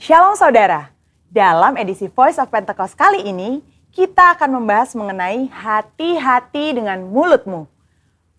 Shalom saudara, dalam edisi Voice of Pentecost kali ini, kita akan membahas mengenai hati-hati dengan mulutmu.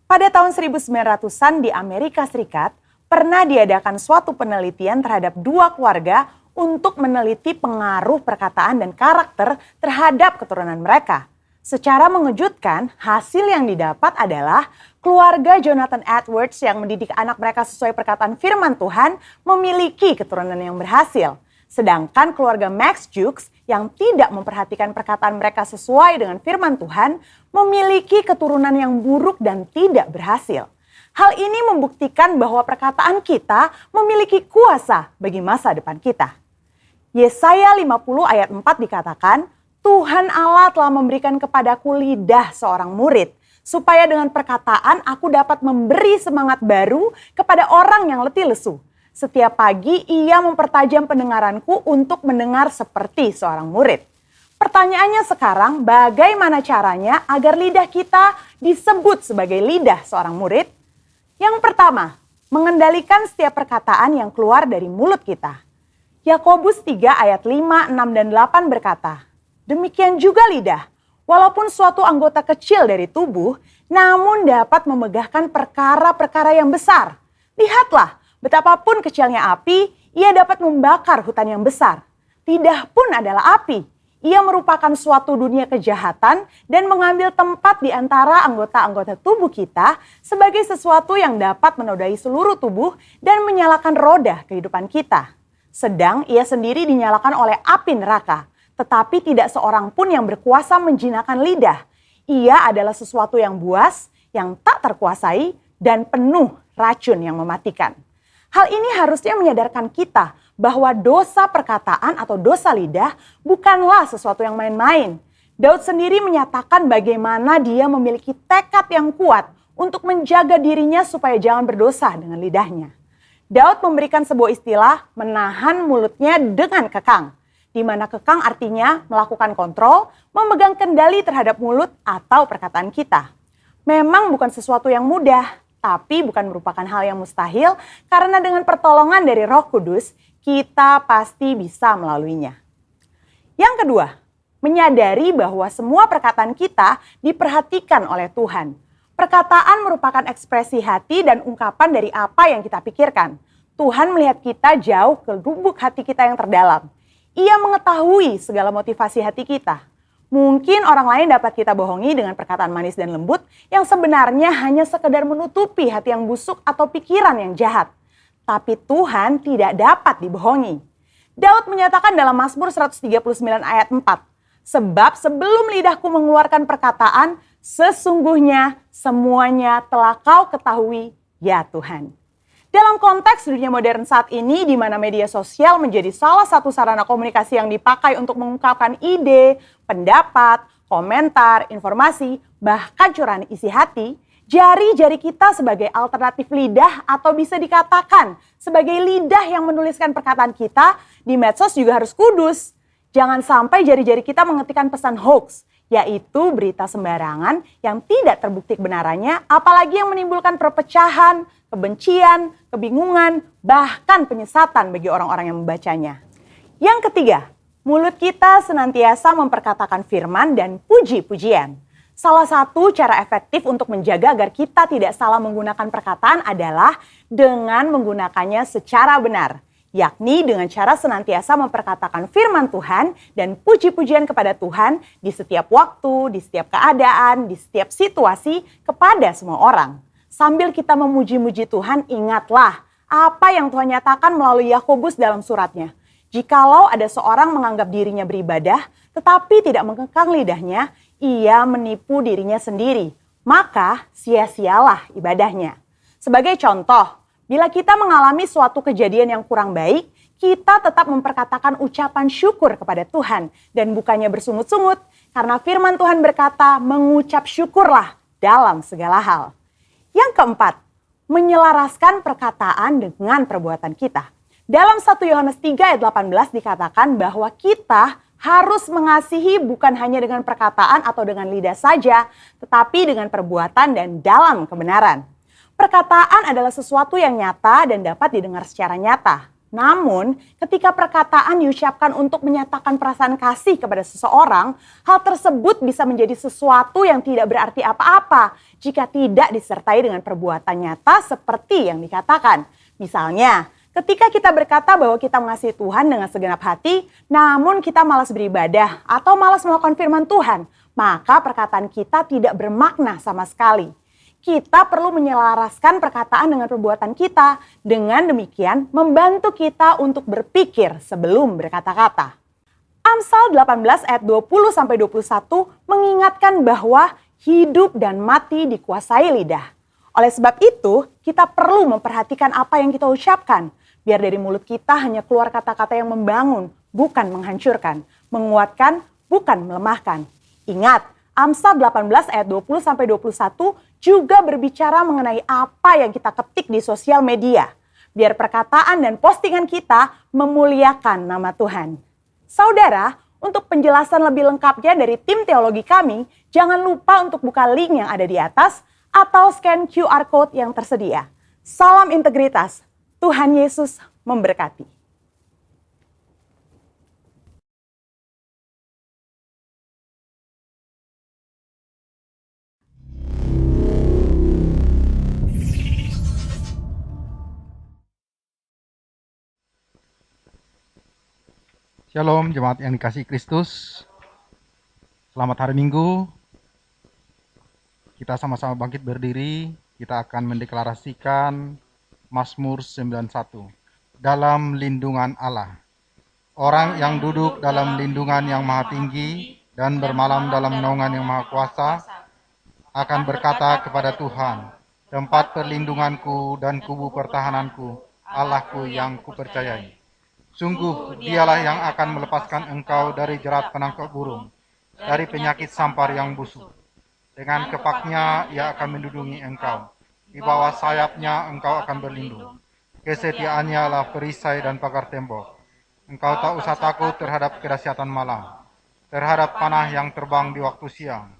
Pada tahun 1900-an di Amerika Serikat, pernah diadakan suatu penelitian terhadap dua keluarga untuk meneliti pengaruh perkataan dan karakter terhadap keturunan mereka. Secara mengejutkan, hasil yang didapat adalah keluarga Jonathan Edwards yang mendidik anak mereka sesuai perkataan firman Tuhan memiliki keturunan yang berhasil. Sedangkan keluarga Max Jukes yang tidak memperhatikan perkataan mereka sesuai dengan firman Tuhan memiliki keturunan yang buruk dan tidak berhasil. Hal ini membuktikan bahwa perkataan kita memiliki kuasa bagi masa depan kita. Yesaya 50 ayat 4 dikatakan, Tuhan Allah telah memberikan kepadaku lidah seorang murid, supaya dengan perkataan aku dapat memberi semangat baru kepada orang yang letih lesu. Setiap pagi ia mempertajam pendengaranku untuk mendengar seperti seorang murid. Pertanyaannya sekarang, bagaimana caranya agar lidah kita disebut sebagai lidah seorang murid? Yang pertama, mengendalikan setiap perkataan yang keluar dari mulut kita. Yakobus 3 ayat 5, 6, dan 8 berkata, demikian juga lidah, walaupun suatu anggota kecil dari tubuh, namun dapat memegahkan perkara-perkara yang besar. Lihatlah, betapapun kecilnya api, ia dapat membakar hutan yang besar. Lidah pun adalah api. Ia merupakan suatu dunia kejahatan dan mengambil tempat di antara anggota-anggota tubuh kita sebagai sesuatu yang dapat menodai seluruh tubuh dan menyalakan roda kehidupan kita. Sedang ia sendiri dinyalakan oleh api neraka. Tetapi tidak seorang pun yang berkuasa menjinakkan lidah. Ia adalah sesuatu yang buas, yang tak terkuasai, dan penuh racun yang mematikan. Hal ini harusnya menyadarkan kita bahwa dosa perkataan atau dosa lidah bukanlah sesuatu yang main-main. Daud sendiri menyatakan bagaimana dia memiliki tekad yang kuat untuk menjaga dirinya supaya jangan berdosa dengan lidahnya. Daud memberikan sebuah istilah menahan mulutnya dengan kekang, di mana kekang artinya melakukan kontrol, memegang kendali terhadap mulut atau perkataan kita. Memang bukan sesuatu yang mudah, tapi bukan merupakan hal yang mustahil karena dengan pertolongan dari Roh Kudus, kita pasti bisa melaluinya. Yang kedua, menyadari bahwa semua perkataan kita diperhatikan oleh Tuhan. Perkataan merupakan ekspresi hati dan ungkapan dari apa yang kita pikirkan. Tuhan melihat kita jauh ke lubuk hati kita yang terdalam. Ia mengetahui segala motivasi hati kita. Mungkin orang lain dapat kita bohongi dengan perkataan manis dan lembut yang sebenarnya hanya sekedar menutupi hati yang busuk atau pikiran yang jahat. Tapi Tuhan tidak dapat dibohongi. Daud menyatakan dalam Mazmur 139 ayat 4, sebab sebelum lidahku mengeluarkan perkataan, sesungguhnya semuanya telah kau ketahui, ya Tuhan. Dalam konteks dunia modern saat ini di mana media sosial menjadi salah satu sarana komunikasi yang dipakai untuk mengungkapkan ide, pendapat, komentar, informasi, bahkan curahan isi hati, jari-jari kita sebagai alternatif lidah atau bisa dikatakan sebagai lidah yang menuliskan perkataan kita di medsos juga harus kudus. Jangan sampai jari-jari kita mengetikkan pesan hoax, yaitu berita sembarangan yang tidak terbukti kebenarannya, apalagi yang menimbulkan perpecahan, kebencian, kebingungan, bahkan penyesatan bagi orang-orang yang membacanya. Yang ketiga, mulut kita senantiasa memperkatakan firman dan puji-pujian. Salah satu cara efektif untuk menjaga agar kita tidak salah menggunakan perkataan adalah dengan menggunakannya secara benar, yakni dengan cara senantiasa memperkatakan firman Tuhan dan puji-pujian kepada Tuhan di setiap waktu, di setiap keadaan, di setiap situasi kepada semua orang. Sambil kita memuji-muji Tuhan, ingatlah apa yang Tuhan nyatakan melalui Yakobus dalam suratnya. Jikalau ada seorang menganggap dirinya beribadah, tetapi tidak mengekang lidahnya, ia menipu dirinya sendiri. Maka sia-sialah ibadahnya. Sebagai contoh, bila kita mengalami suatu kejadian yang kurang baik, kita tetap memperkatakan ucapan syukur kepada Tuhan dan bukannya bersungut-sungut, karena firman Tuhan berkata, mengucap syukurlah dalam segala hal. Yang keempat, menyelaraskan perkataan dengan perbuatan kita. Dalam 1 Yohanes 3 ayat 18 dikatakan bahwa kita harus mengasihi bukan hanya dengan perkataan atau dengan lidah saja, tetapi dengan perbuatan dan dalam kebenaran. Perkataan adalah sesuatu yang nyata dan dapat didengar secara nyata. Namun, ketika perkataan diucapkan untuk menyatakan perasaan kasih kepada seseorang, hal tersebut bisa menjadi sesuatu yang tidak berarti apa-apa jika tidak disertai dengan perbuatan nyata seperti yang dikatakan. Misalnya, ketika kita berkata bahwa kita mengasihi Tuhan dengan segenap hati, namun kita malas beribadah atau malas melakukan firman Tuhan, maka perkataan kita tidak bermakna sama sekali. Kita perlu menyelaraskan perkataan dengan perbuatan kita. Dengan demikian, membantu kita untuk berpikir sebelum berkata-kata. Amsal 18 ayat 20-21 mengingatkan bahwa hidup dan mati dikuasai lidah. Oleh sebab itu, kita perlu memperhatikan apa yang kita ucapkan. Biar dari mulut kita hanya keluar kata-kata yang membangun, bukan menghancurkan. Menguatkan, bukan melemahkan. Ingat, Amsal 18 ayat 20-21 juga berbicara mengenai apa yang kita ketik di sosial media. Biar perkataan dan postingan kita memuliakan nama Tuhan. Saudara, untuk penjelasan lebih lengkapnya dari tim teologi kami, jangan lupa untuk buka link yang ada di atas atau scan QR Code yang tersedia. Salam integritas, Tuhan Yesus memberkati. Shalom jemaat yang dikasihi Kristus. Selamat hari Minggu. Kita sama-sama bangkit berdiri. Kita akan mendeklarasikan Mazmur 91. Dalam lindungan Allah. Orang yang duduk dalam lindungan yang maha tinggi dan bermalam dalam naungan yang maha kuasa akan berkata kepada Tuhan, tempat perlindunganku dan kubu pertahananku, Allahku yang kupercayai. Sungguh dialah yang akan melepaskan engkau dari jerat penangkap burung, dari penyakit sampar yang busuk. Dengan kepaknya ia akan melindungi engkau. Di bawah sayapnya engkau akan berlindung. Kesetiaannya adalah perisai dan pagar tembok. Engkau tak usah takut terhadap kedahsyatan malam, terhadap panah yang terbang di waktu siang,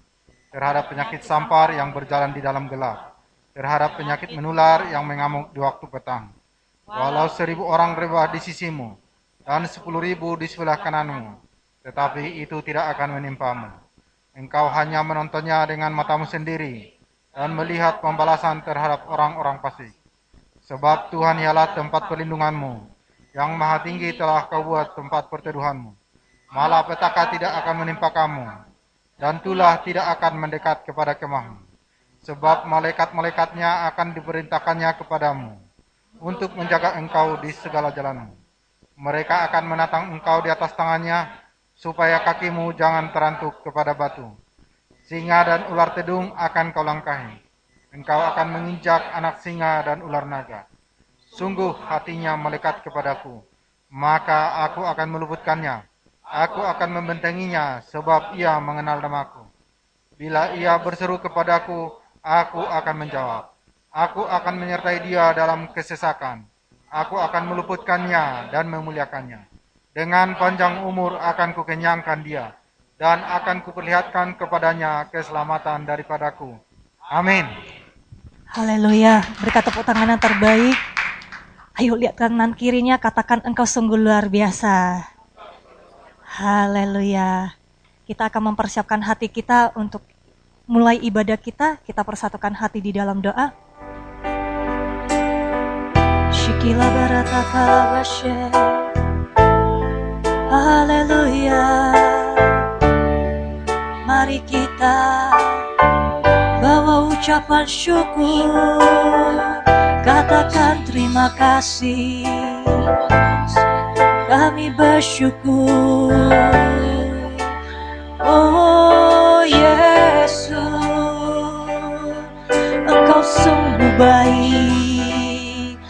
terhadap penyakit sampar yang berjalan di dalam gelap, terhadap penyakit menular yang mengamuk di waktu petang. Walau 1.000 orang rebah di sisimu, dan 10.000 di sebelah kananmu, tetapi itu tidak akan menimpamu. Engkau hanya menontonnya dengan matamu sendiri, dan melihat pembalasan terhadap orang-orang fasik. Sebab Tuhan ialah tempat perlindunganmu, yang maha tinggi telah kau buat tempat perteduhanmu. Malapetaka tidak akan menimpa kamu, dan tulah tidak akan mendekat kepada kemahmu. Sebab malaikat-malaikatnya akan diperintahkannya kepadamu, untuk menjaga engkau di segala jalanmu. Mereka akan menatang engkau di atas tangannya, supaya kakimu jangan terantuk kepada batu. Singa dan ular tedung akan kau langkahi. Engkau akan menginjak anak singa dan ular naga. Sungguh hatinya melekat kepadaku, maka aku akan meluputkannya. Aku akan membentenginya, sebab ia mengenal namaku. Bila ia berseru kepadaku, aku akan menjawab. Aku akan menyertai dia dalam kesesakan. Aku akan meluputkannya dan memuliakannya. Dengan panjang umur akan kukenyangkan dia, dan akan kuperlihatkan kepadanya keselamatan daripadaku. Amin. Haleluya, berkat tepuk tangan yang terbaik. Ayo lihat kanan kirinya, katakan engkau sungguh luar biasa. Haleluya. Kita akan mempersiapkan hati kita untuk mulai ibadah kita. Kita persatukan hati di dalam doa. Shikila barataka bashe. Haleluya. Mari kita bawa ucapan syukur, katakan terima kasih, kami bersyukur. Oh Yesus, Engkau sungguh baik,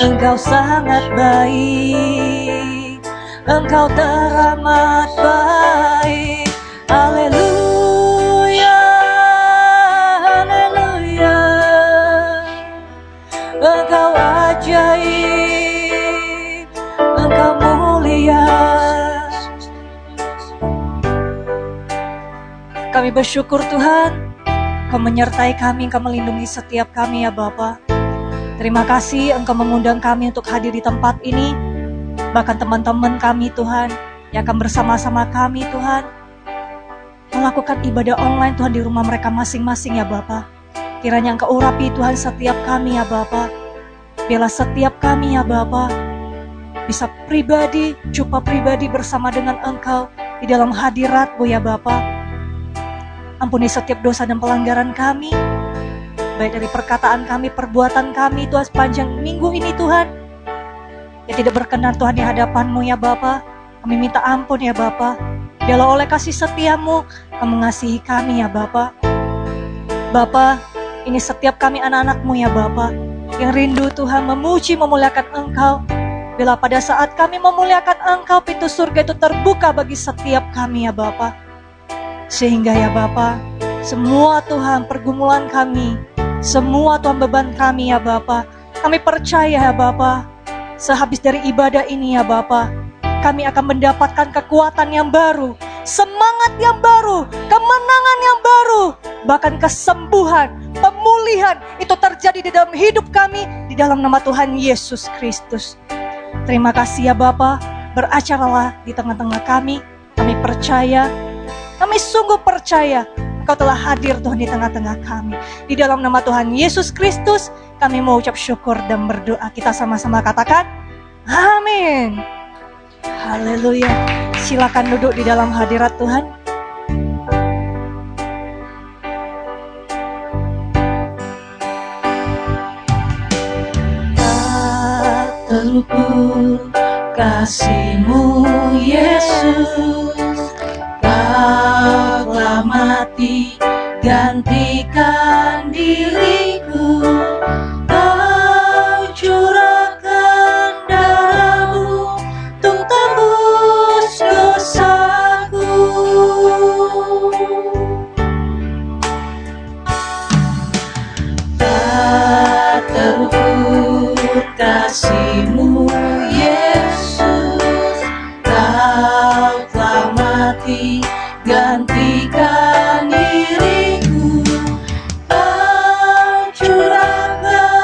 Engkau sangat baik, Engkau teramat baik. Haleluya, haleluya, Engkau ajaib, Engkau mulia. Kami bersyukur Tuhan, Engkau menyertai kami, Engkau melindungi setiap kami ya Bapa. Terima kasih Engkau mengundang kami untuk hadir di tempat ini. bahkan teman-teman kami Tuhan, yang akan bersama-sama kami Tuhan, melakukan ibadah online Tuhan di rumah mereka masing-masing ya Bapa. Kiranya Engkau urapi Tuhan setiap kami ya Bapa. Biarlah setiap kami ya Bapa bisa pribadi, jumpa pribadi bersama dengan Engkau di dalam hadirat-Mu ya Bapa. Ampuni setiap dosa dan pelanggaran kami, baik dari perkataan kami, perbuatan kami Tuhan sepanjang minggu ini Tuhan, yang tidak berkenan Tuhan di hadapan-Mu ya Bapa. Kami minta ampun ya Bapa. Biarlah oleh kasih setia-Mu Kau mengasihi kami ya Bapa. Bapa, ini setiap kami anak-anak-Mu ya Bapa, yang rindu Tuhan memuji memuliakan Engkau. Bila pada saat kami memuliakan Engkau, pintu surga itu terbuka bagi setiap kami ya Bapa. Sehingga ya Bapa, semua Tuhan pergumulan kami, semua Tuhan beban kami ya Bapa, kami percaya ya Bapa, sehabis dari ibadah ini ya Bapa, kami akan mendapatkan kekuatan yang baru, semangat yang baru, kemenangan yang baru, bahkan kesembuhan, pemulihan itu terjadi di dalam hidup kami, di dalam nama Tuhan Yesus Kristus. Terima kasih ya Bapa, beracaralah di tengah-tengah kami percaya, kami sungguh percaya Engkau telah hadir Tuhan di tengah-tengah kami. Di dalam nama Tuhan Yesus Kristus, kami mau ucap syukur dan berdoa. Kita sama-sama katakan, amin. Haleluya. Silakan duduk di dalam hadirat Tuhan. Tak terukur kasih-Mu Yesus, Kau telah mati gantikan diriku. Kau curahkan darah-Mu untuk tebus dosaku. Tak terukur kasih-Mu Yesus, Kau telah mati gantikan diriku. Kau curahkan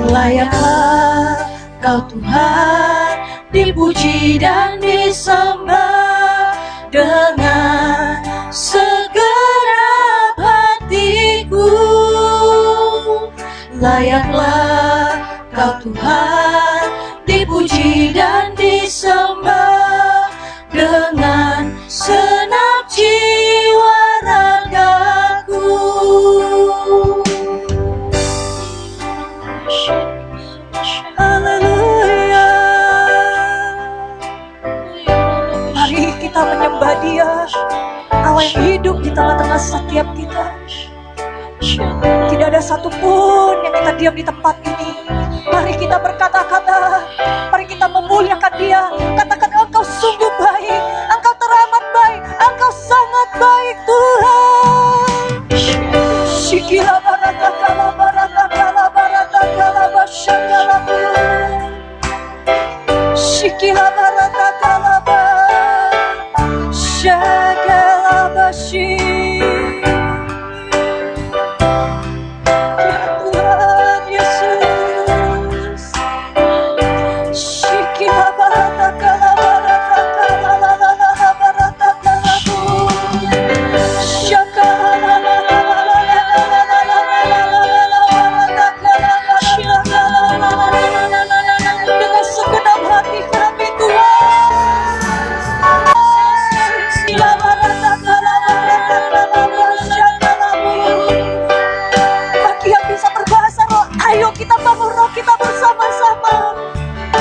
Layaklah Kau Tuhan dipuji dan disembah dengan segenap hatiku. Layaklah Kau Tuhan dipuji dan disembah dengan senap jiwa ragaku. Haleluya. Mari kita menyembah Dia, Allah yang hidup di tengah-tengah setiap kita. Tidak ada satupun yang kita diam di tempat ini. Mari kita berkata-kata, mari kita memuliakan Dia. Katakan, Engkau sungguh baik, Engkau teramat baik, Engkau sangat baik Tuhan. Shikila barata kala barata kala barata kala basyakala bu. Shikila barata kala basyakala basyi. Ayo kita bangun roh kita bersama-sama.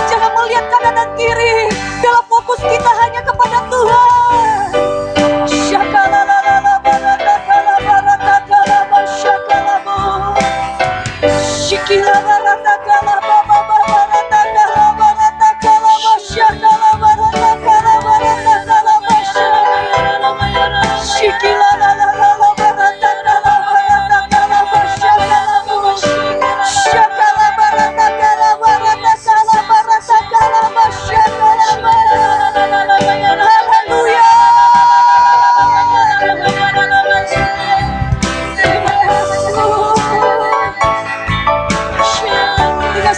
Jangan melihat kanan dan kiri. Dalam fokus kita hanya kepada Tuhan. Syakalalala barata kala barata kala basyakala bu. Shikila barata kala baba barata kala barata kala basyakala barata kala barata kala basyakala. Shikila barata barata kala barata kala basyakala bu. Syakala barata kala barata kala barata kala basyakala bu. Haleluya. Dengan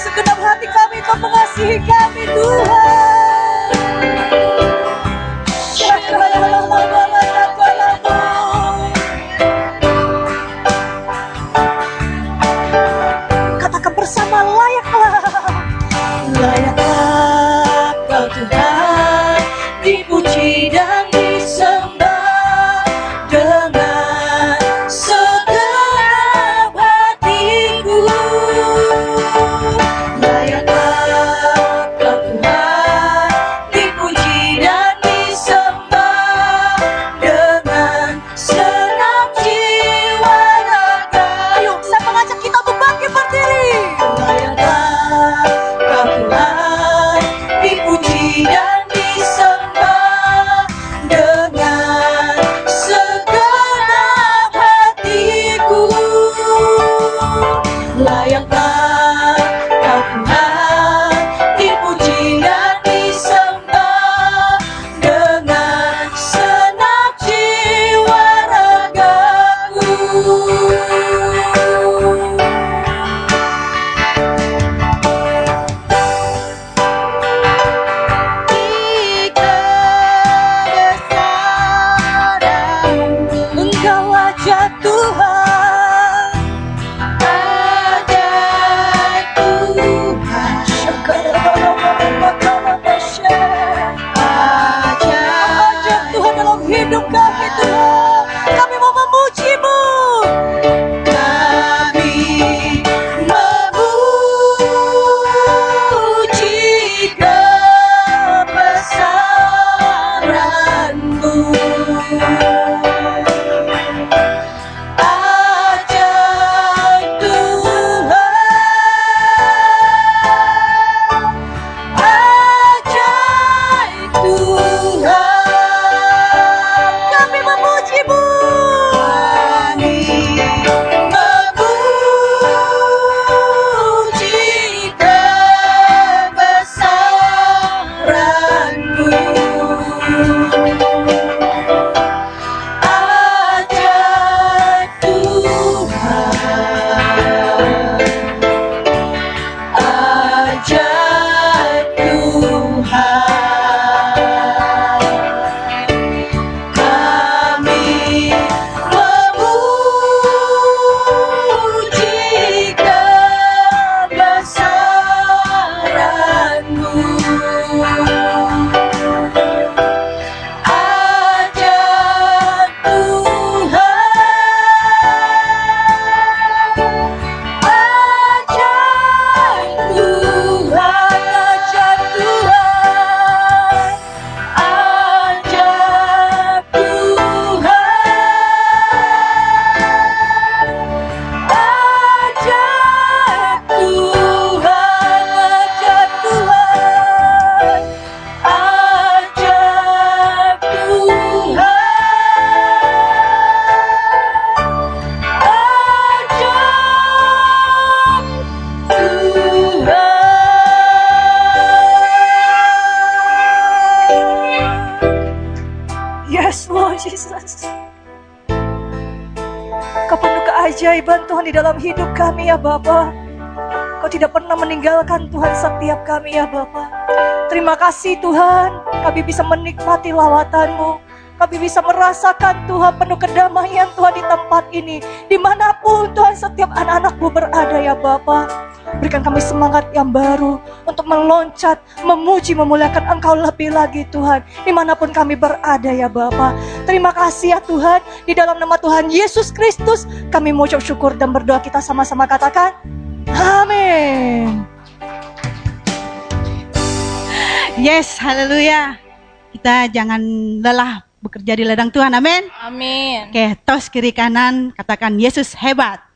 Tuhan di dalam hidup kami ya Bapa. Kau tidak pernah meninggalkan Tuhan setiap kami ya Bapa. Terima kasih Tuhan, kami bisa menikmati lawatan-Mu. Kami bisa merasakan Tuhan penuh kedamaian Tuhan di tempat ini. Dimanapun Tuhan setiap anak-anak-Mu berada ya Bapa. Berikan kami semangat yang baru untuk meloncat, memuji, memuliakan Engkau lebih lagi Tuhan. Dimanapun kami berada ya Bapa. Terima kasih ya Tuhan. Di dalam nama Tuhan Yesus Kristus kami mengucap syukur dan berdoa, kita sama-sama katakan amin. Yes, haleluya. Kita jangan lelah bekerja di ladang Tuhan, amin. Amin. Oke, tos kiri kanan, katakan Yesus hebat.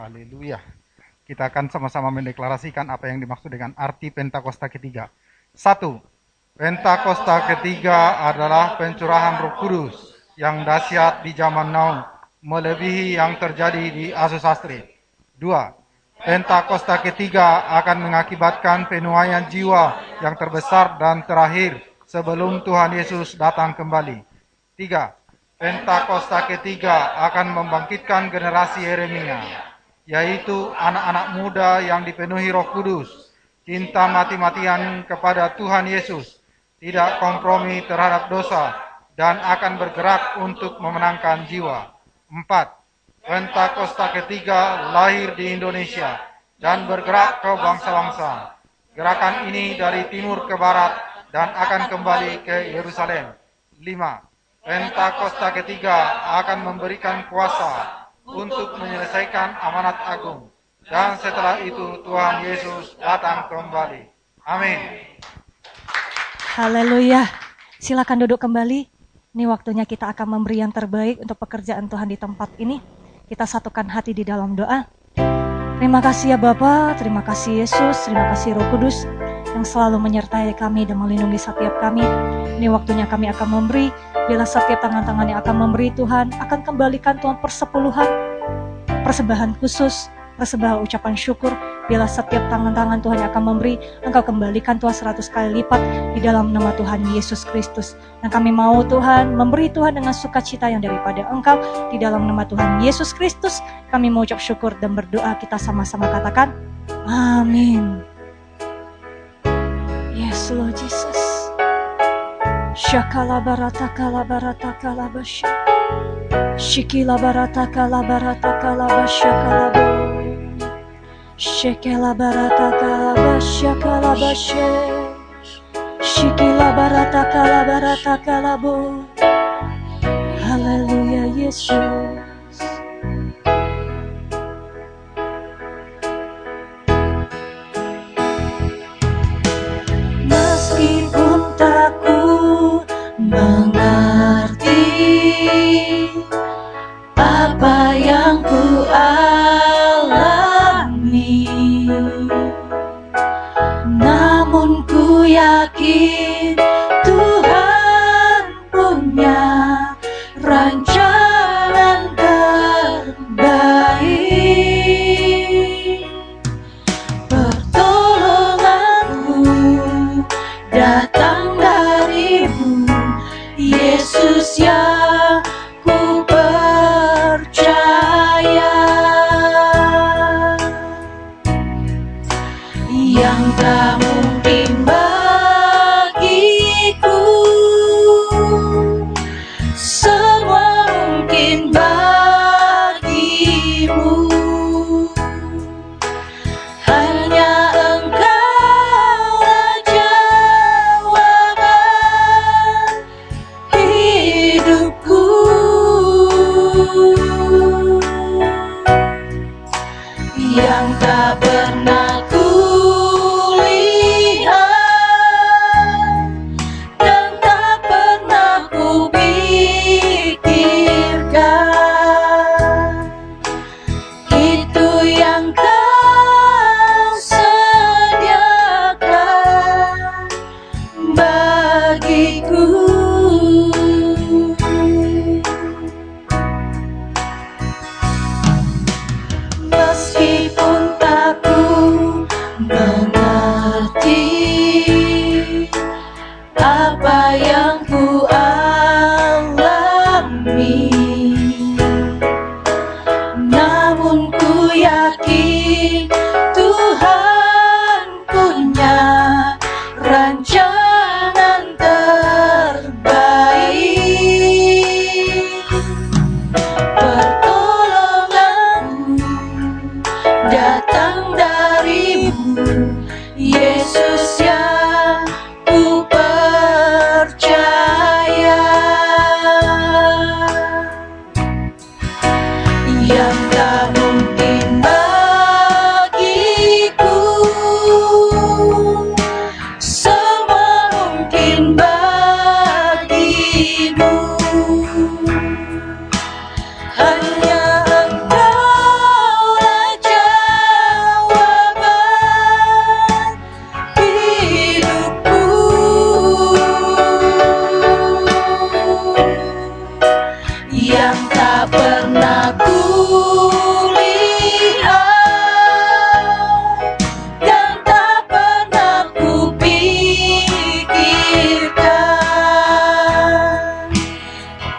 Haleluya. Kita akan sama-sama mendeklarasikan apa yang dimaksud dengan arti Pentakosta ketiga. 1. Pentakosta ketiga adalah pencurahan Roh Kudus yang dahsyat di zaman now, melebihi yang terjadi di Asus Astri. 2. Pentakosta ketiga akan mengakibatkan penuaian jiwa yang terbesar dan terakhir sebelum Tuhan Yesus datang kembali. 3. Pentakosta ketiga akan membangkitkan generasi Yeremia, yaitu anak-anak muda yang dipenuhi Roh Kudus, cinta mati-matian kepada Tuhan Yesus, tidak kompromi terhadap dosa, dan akan bergerak untuk memenangkan jiwa. 4. Pentakosta ketiga lahir di Indonesia dan bergerak ke bangsa-bangsa. Gerakan ini dari timur ke barat dan akan kembali ke Yerusalem. 5. Pentakosta ketiga akan memberikan kuasa untuk menyelesaikan amanat agung. Dan setelah itu Tuhan Yesus datang kembali. Amin. Haleluya. Silakan duduk kembali. Ini waktunya kita akan memberi yang terbaik untuk pekerjaan Tuhan di tempat ini. Kita satukan hati di dalam doa. Terima kasih ya Bapa, terima kasih Yesus, terima kasih Roh Kudus yang selalu menyertai kami dan melindungi setiap kami. Ini waktunya kami akan memberi, bila setiap tangan-tangan yang akan memberi Tuhan, akan kembalikan Tuhan persepuluhan, persembahan khusus, persembahan ucapan syukur. Bila setiap tangan-tangan Tuhan yang akan memberi, Engkau kembalikan Tuhan 100 kali lipat di dalam nama Tuhan Yesus Kristus. Dan kami mau Tuhan memberi Tuhan dengan sukacita yang daripada Engkau di dalam nama Tuhan Yesus Kristus. Kami mau ucap syukur dan berdoa, kita sama-sama katakan amin. Yes Lord Jesus. Shakala barata kala barata kala basha. Shikila barata kala barata kala basha kala bo. Shekela barata kala basha kala basha. Shikila barata kala bo. Haleluya Yesus. Meskipun tak ku mengerti apa yang ku alami, namun ku yakin Tuhan punya rancangan terbaik. Pertolonganmu datang darimu, Yesus yang ku percaya, yang tak mungkin bagiku, semua mungkin bagimu. Hanya Engkaulah jawaban hidupku. Yang tak pernah kulihat dan tak pernah kupikirkan, itu yang Kau sediakan bagiku. Meskipun tak ku mengerti apa yang ku alami, namun ku yakin Tuhan punya rancangan terbaik. Pertolonganmu datang darimu, Yesus yang ku percaya, yang tak mungkin bagiku, semua mungkin bagimu. Hanya Engkaulah jawaban hidupku. Yang tak pernah kulihat dan tak pernah kupikirkan,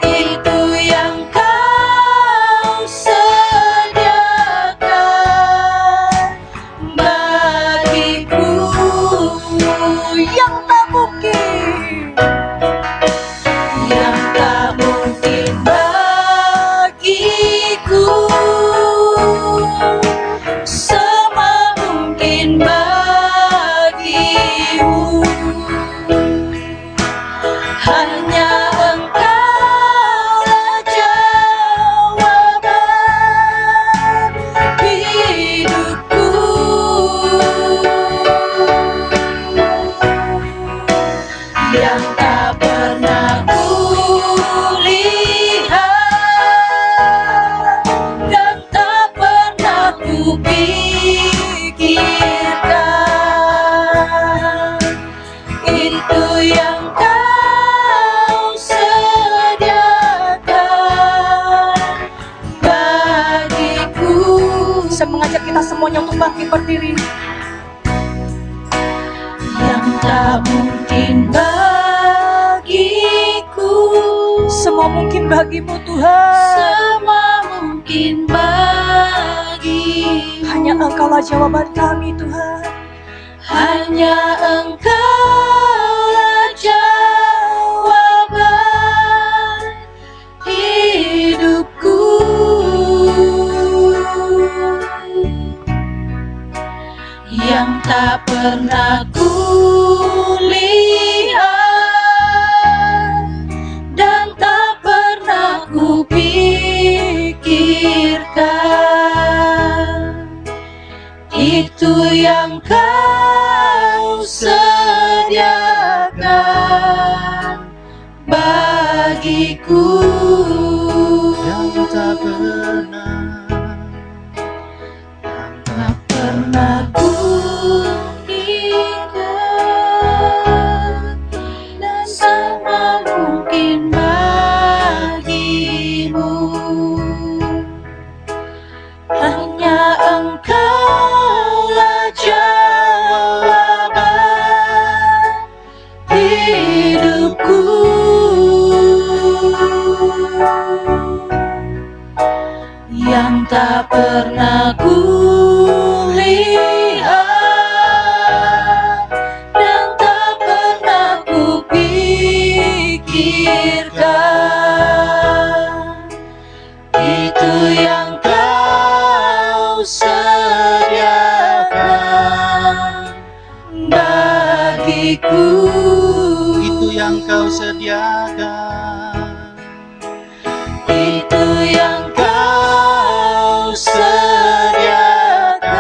itu yang Kau sediakan bagiku. Yang tak mungkin, yang tak mungkin bagiku, semuanya untuk bangkit berdiri. Yang tak mungkin bagiku, Semua mungkin bagimu Tuhan. semua mungkin bagimu. Hanya Engkaulah jawaban kami Tuhan. Hanya Engkaulah jawaban hidupku. Yang tak pernah kulihat dan tak pernah kupikirkan, itu yang Kau sediakan bagiku. Yang tak pernah Tak pernah kuingat dan sama mungkin bagimu. Hanya Engkaulah jawaban hidupku. Yang tak pernah kulihat dan tak pernah kupikirkan, itu yang Kau sediakan bagiku. itu yang Kau sediakan. Itu yang Kau sediakan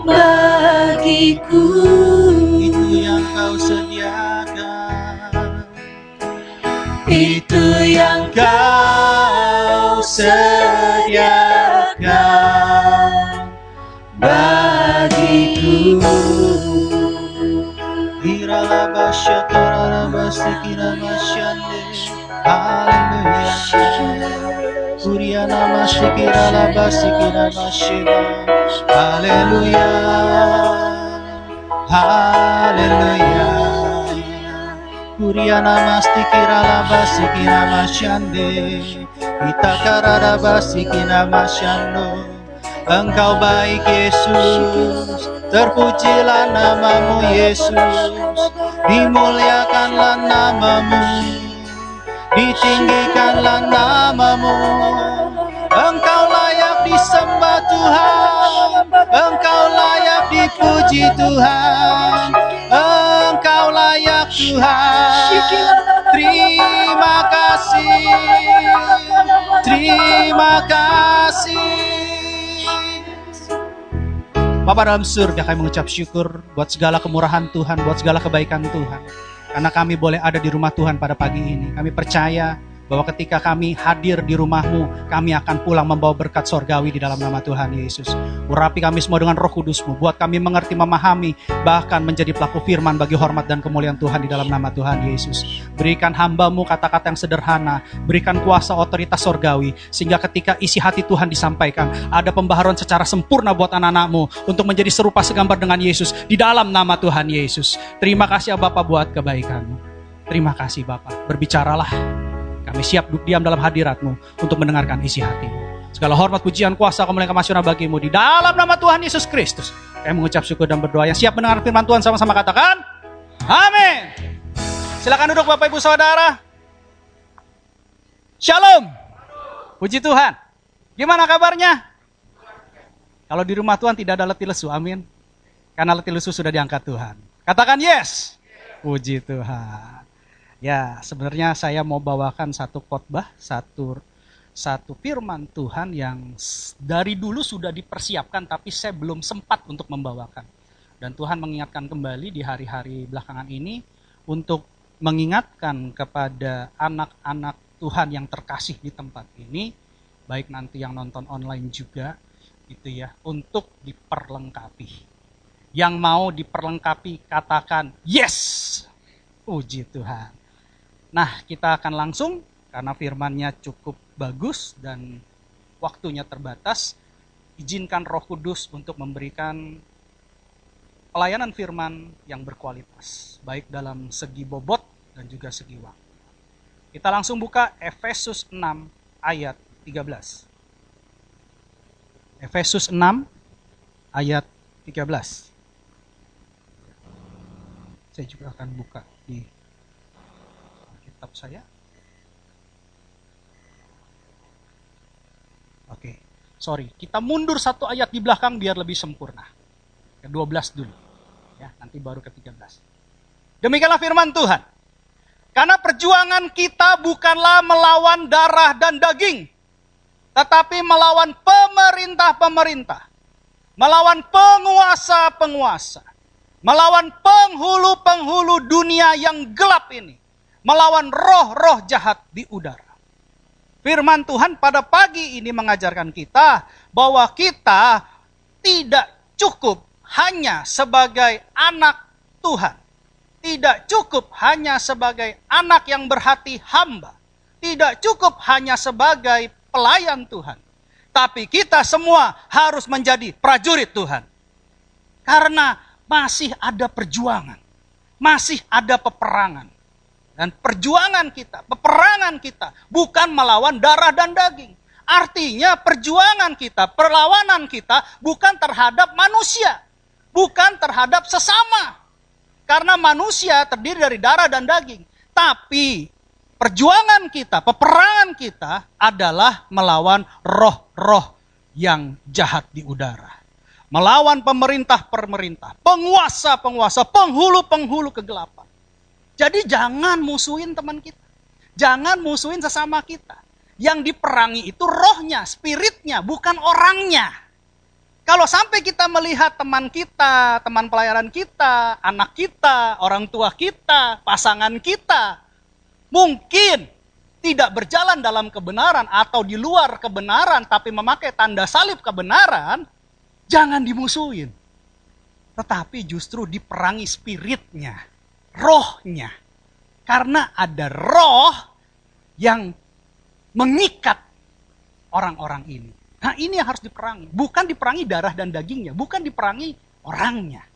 bagiku. Itu yang Kau sediakan. Itu yang Kau sediakan bagiku. Haleluya. Haleluya. Kuriana mastikira la basikina masyande. Itakara basikina masyando. Engkau baik Yesus, terpujilah namamu Yesus, dimuliakanlah namamu, ditinggikanlah namamu. Engkau layak disembah Tuhan, Engkau layak dipuji Tuhan, Engkau layak Tuhan. Terima kasih, terima kasih. Bapa dalam surga, kami mengucap syukur buat segala kemurahan Tuhan, buat segala kebaikan Tuhan. Karena kami boleh ada di rumah Tuhan pada pagi ini. Kami percaya bahwa ketika kami hadir di rumah-Mu, kami akan pulang membawa berkat sorgawi di dalam nama Tuhan Yesus. Urapi kami semua dengan Roh Kudus-Mu, buat kami mengerti, memahami, bahkan menjadi pelaku firman bagi hormat dan kemuliaan Tuhan di dalam nama Tuhan Yesus. Berikan hamba-Mu kata-kata yang sederhana, berikan kuasa otoritas sorgawi, sehingga ketika isi hati Tuhan disampaikan, ada pembaharuan secara sempurna buat anak-anak-Mu, untuk menjadi serupa segambar dengan Yesus, di dalam nama Tuhan Yesus. Terima kasih ya Bapak buat kebaikan-Mu. Terima kasih Bapak, berbicaralah. Kami siap duduk diam dalam hadirat-Mu untuk mendengarkan isi hati-Mu. Segala hormat, pujian, kuasa, kemuliaan, kemasyuran bagi-Mu di dalam nama Tuhan Yesus Kristus. Kami mengucap syukur dan berdoa. Yang siap mendengar firman Tuhan sama-sama katakan, amin. Silakan duduk Bapak Ibu Saudara. Shalom. Puji Tuhan. Gimana kabarnya? Kalau di rumah Tuhan tidak ada letih lesu, amin. Karena letih lesu sudah diangkat Tuhan. Katakan yes. Puji Tuhan. Ya, sebenarnya saya mau bawakan satu khotbah, satu firman Tuhan yang dari dulu sudah dipersiapkan, tapi saya belum sempat untuk membawakan. Dan Tuhan mengingatkan kembali di hari-hari belakangan ini untuk mengingatkan kepada anak-anak Tuhan yang terkasih di tempat ini, baik nanti yang nonton online juga, gitu ya, untuk diperlengkapi. Yang mau diperlengkapi katakan yes. Puji Tuhan. Nah, kita akan langsung, karena firman-Nya cukup bagus dan waktunya terbatas, izinkan Roh Kudus untuk memberikan pelayanan firman yang berkualitas, baik dalam segi bobot dan juga segi waktu. Kita langsung buka Efesus 6 ayat 13. Efesus 6 ayat 13. Saya juga akan buka di kitab saya. Oke, sorry, kita mundur satu ayat di belakang biar lebih sempurna. Ke 12 dulu, ya, nanti baru ke 13. Demikianlah firman Tuhan. Karena perjuangan kita bukanlah melawan darah dan daging, tetapi melawan pemerintah-pemerintah, melawan penguasa-penguasa, melawan penghulu-penghulu dunia yang gelap ini, melawan roh-roh jahat di udara. Firman Tuhan pada pagi ini mengajarkan kita bahwa kita tidak cukup hanya sebagai anak Tuhan. Tidak cukup hanya sebagai anak yang berhati hamba. Tidak cukup hanya sebagai pelayan Tuhan. Tapi kita semua harus menjadi prajurit Tuhan. Karena masih ada perjuangan. Masih ada peperangan. Dan perjuangan kita, peperangan kita bukan melawan darah dan daging. Artinya perjuangan kita, perlawanan kita bukan terhadap manusia. Bukan terhadap sesama. Karena manusia terdiri dari darah dan daging. Tapi perjuangan kita, peperangan kita adalah melawan roh-roh yang jahat di udara. Melawan pemerintah-pemerintah, penguasa-penguasa, penghulu-penghulu kegelapan. Jadi jangan musuhin teman kita. Jangan musuhin sesama kita. Yang diperangi itu rohnya, spiritnya, bukan orangnya. Kalau sampai kita melihat teman kita, teman pelayanan kita, anak kita, orang tua kita, pasangan kita, mungkin tidak berjalan dalam kebenaran atau di luar kebenaran, tapi memakai tanda salib kebenaran, jangan dimusuhin. Tetapi justru diperangi spiritnya, rohnya. Karena ada roh yang mengikat orang-orang ini. Nah ini yang harus diperangi. Bukan diperangi darah dan dagingnya. Bukan diperangi orangnya.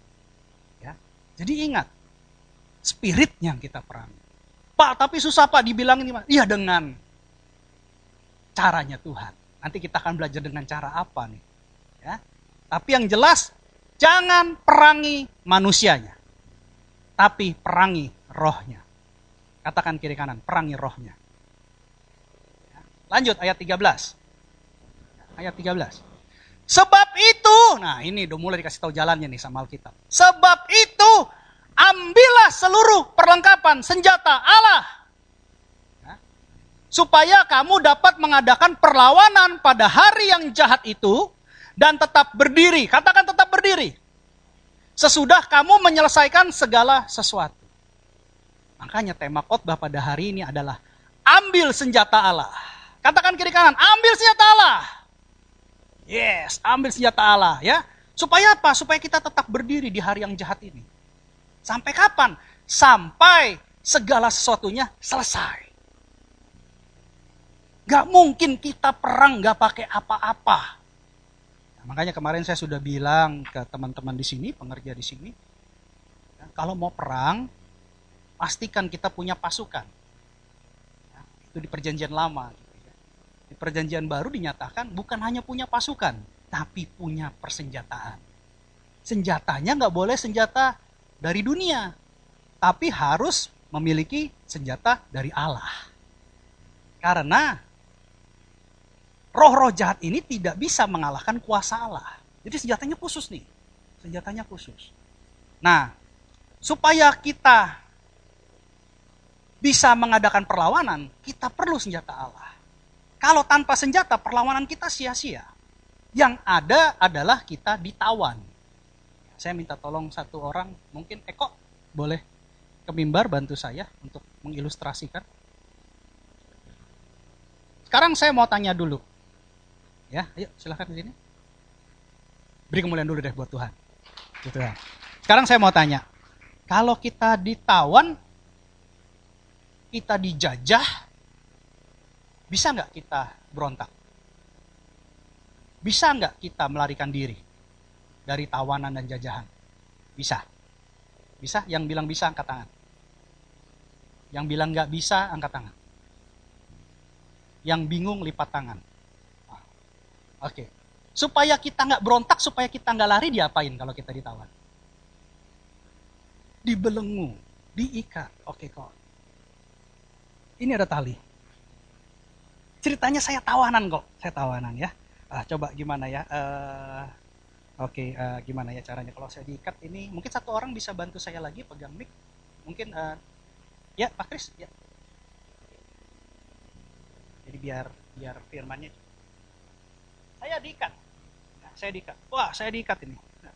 Ya. Jadi ingat. Spiritnya yang kita perangi. Pak tapi susah Pak dibilang ini. Iya dengan caranya Tuhan. Nanti kita akan belajar dengan cara apa nih. Ya. Tapi yang jelas. Jangan perangi manusianya. Tapi perangi rohnya. Katakan kiri kanan. Perangi rohnya. Ya. Lanjut ayat 13. Ayat 13. Sebab itu, nah ini udah mulai dikasih tahu jalannya nih sama Alkitab. Sebab itu, ambillah seluruh perlengkapan senjata Allah. Ya. Supaya kamu dapat mengadakan perlawanan pada hari yang jahat itu, dan tetap berdiri. Katakan tetap berdiri. Sesudah kamu menyelesaikan segala sesuatu. Makanya tema khotbah pada hari ini adalah, ambil senjata Allah. Katakan kiri kanan, ambil senjata Allah. Yes, ambil senjata Allah ya. Supaya apa? Supaya kita tetap berdiri di hari yang jahat ini. Sampai kapan? Sampai segala sesuatunya selesai. Gak mungkin kita perang gak pakai apa-apa. Nah, makanya kemarin saya sudah bilang ke teman-teman di sini, pengerja di sini, ya, kalau mau perang, pastikan kita punya pasukan. Ya, itu di perjanjian lama. Di perjanjian baru dinyatakan bukan hanya punya pasukan, tapi punya persenjataan. Senjatanya nggak boleh senjata dari dunia, tapi harus memiliki senjata dari Allah. Karena roh-roh jahat ini tidak bisa mengalahkan kuasa Allah. Jadi senjatanya khusus nih, senjatanya khusus. Nah, supaya kita bisa mengadakan perlawanan, kita perlu senjata Allah. Kalau tanpa senjata, perlawanan kita sia-sia. Yang ada adalah kita ditawan. Saya minta tolong satu orang, mungkin Eko boleh ke mimbar bantu saya untuk mengilustrasikan. Sekarang saya mau tanya dulu. Ya, ayo silahkan ke sini. Beri kemuliaan dulu deh buat Tuhan. Gitu ya. Sekarang saya mau tanya. Kalau kita ditawan, kita dijajah, bisa nggak kita berontak? Bisa nggak kita melarikan diri dari tawanan dan jajahan? Bisa. Bisa? Yang bilang bisa angkat tangan. Yang bilang nggak bisa angkat tangan. Yang bingung lipat tangan. Nah, oke. Supaya kita nggak berontak, supaya kita nggak lari, diapain kalau kita ditawan? Dibelenggu, diikat. Oke kok. Ini ada tali. Ceritanya saya tawanan kok. Saya tawanan ya. Coba gimana ya. Gimana ya caranya kalau saya diikat ini? Mungkin satu orang bisa bantu saya lagi pegang mic. Mungkin ya Pak Kris ya. Jadi biar firmannya. Saya diikat. Nah, saya diikat. Wah, saya diikat ini. Nah.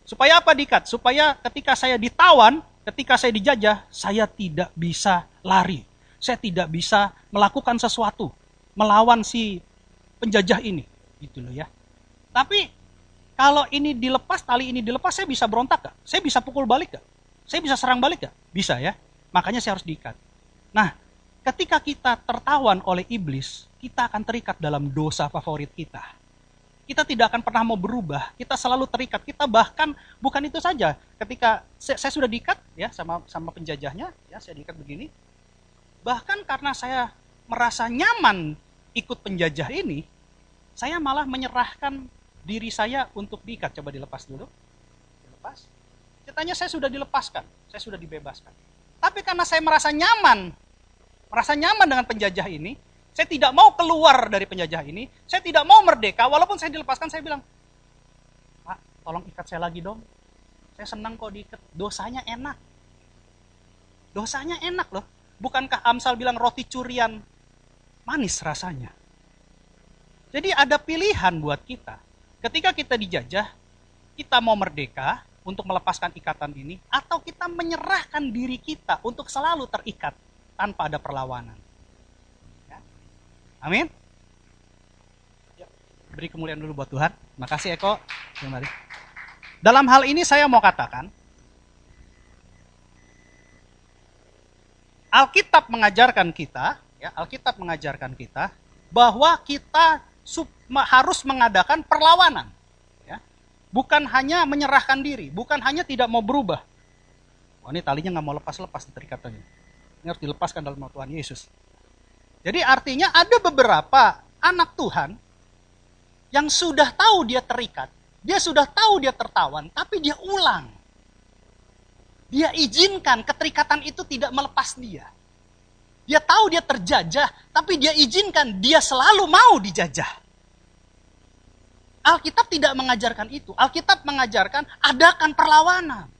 Supaya apa diikat? Supaya ketika saya ditawan, ketika saya dijajah, saya tidak bisa lari. Saya tidak bisa melakukan sesuatu melawan si penjajah ini. Gitu loh ya. Tapi kalau ini dilepas, tali ini dilepas, saya bisa berontak gak? Saya bisa pukul balik gak? Saya bisa serang balik gak? Bisa ya. Makanya saya harus diikat. Nah, ketika kita tertawan oleh iblis, kita akan terikat dalam dosa favorit kita. Kita tidak akan pernah mau berubah. Kita selalu terikat. Kita bahkan bukan itu saja. Ketika saya sudah diikat ya sama penjajahnya, ya saya diikat begini. Bahkan karena saya merasa nyaman ikut penjajah ini, saya malah menyerahkan diri saya untuk diikat. Coba dilepas dulu. Dilepas. Ceritanya saya sudah dilepaskan, saya sudah dibebaskan. Tapi karena saya merasa nyaman dengan penjajah ini, saya tidak mau keluar dari penjajah ini, saya tidak mau merdeka, walaupun saya dilepaskan, saya bilang, Pak, tolong ikat saya lagi dong. Saya senang kok diikat, dosanya enak. Dosanya enak loh. Bukankah Amsal bilang roti curian manis rasanya? Jadi ada pilihan buat kita. Ketika kita dijajah, kita mau merdeka untuk melepaskan ikatan ini, atau kita menyerahkan diri kita untuk selalu terikat tanpa ada perlawanan. Ya. Amin. Ya. Beri kemuliaan dulu buat Tuhan. Makasih Eko. Terima kasih. Dalam hal ini saya mau katakan, Alkitab mengajarkan kita bahwa kita harus mengadakan perlawanan. Ya. Bukan hanya menyerahkan diri, bukan hanya tidak mau berubah. Wah, ini talinya nggak mau lepas-lepas terikatannya. Ini harus dilepaskan dalam nama Tuhan Yesus. Jadi artinya ada beberapa anak Tuhan yang sudah tahu dia terikat, dia sudah tahu dia tertawan, tapi dia ulang. Dia izinkan keterikatan itu tidak melepas dia. Dia tahu dia terjajah, tapi dia izinkan dia selalu mau dijajah. Alkitab tidak mengajarkan itu. Alkitab mengajarkan adakan perlawanan.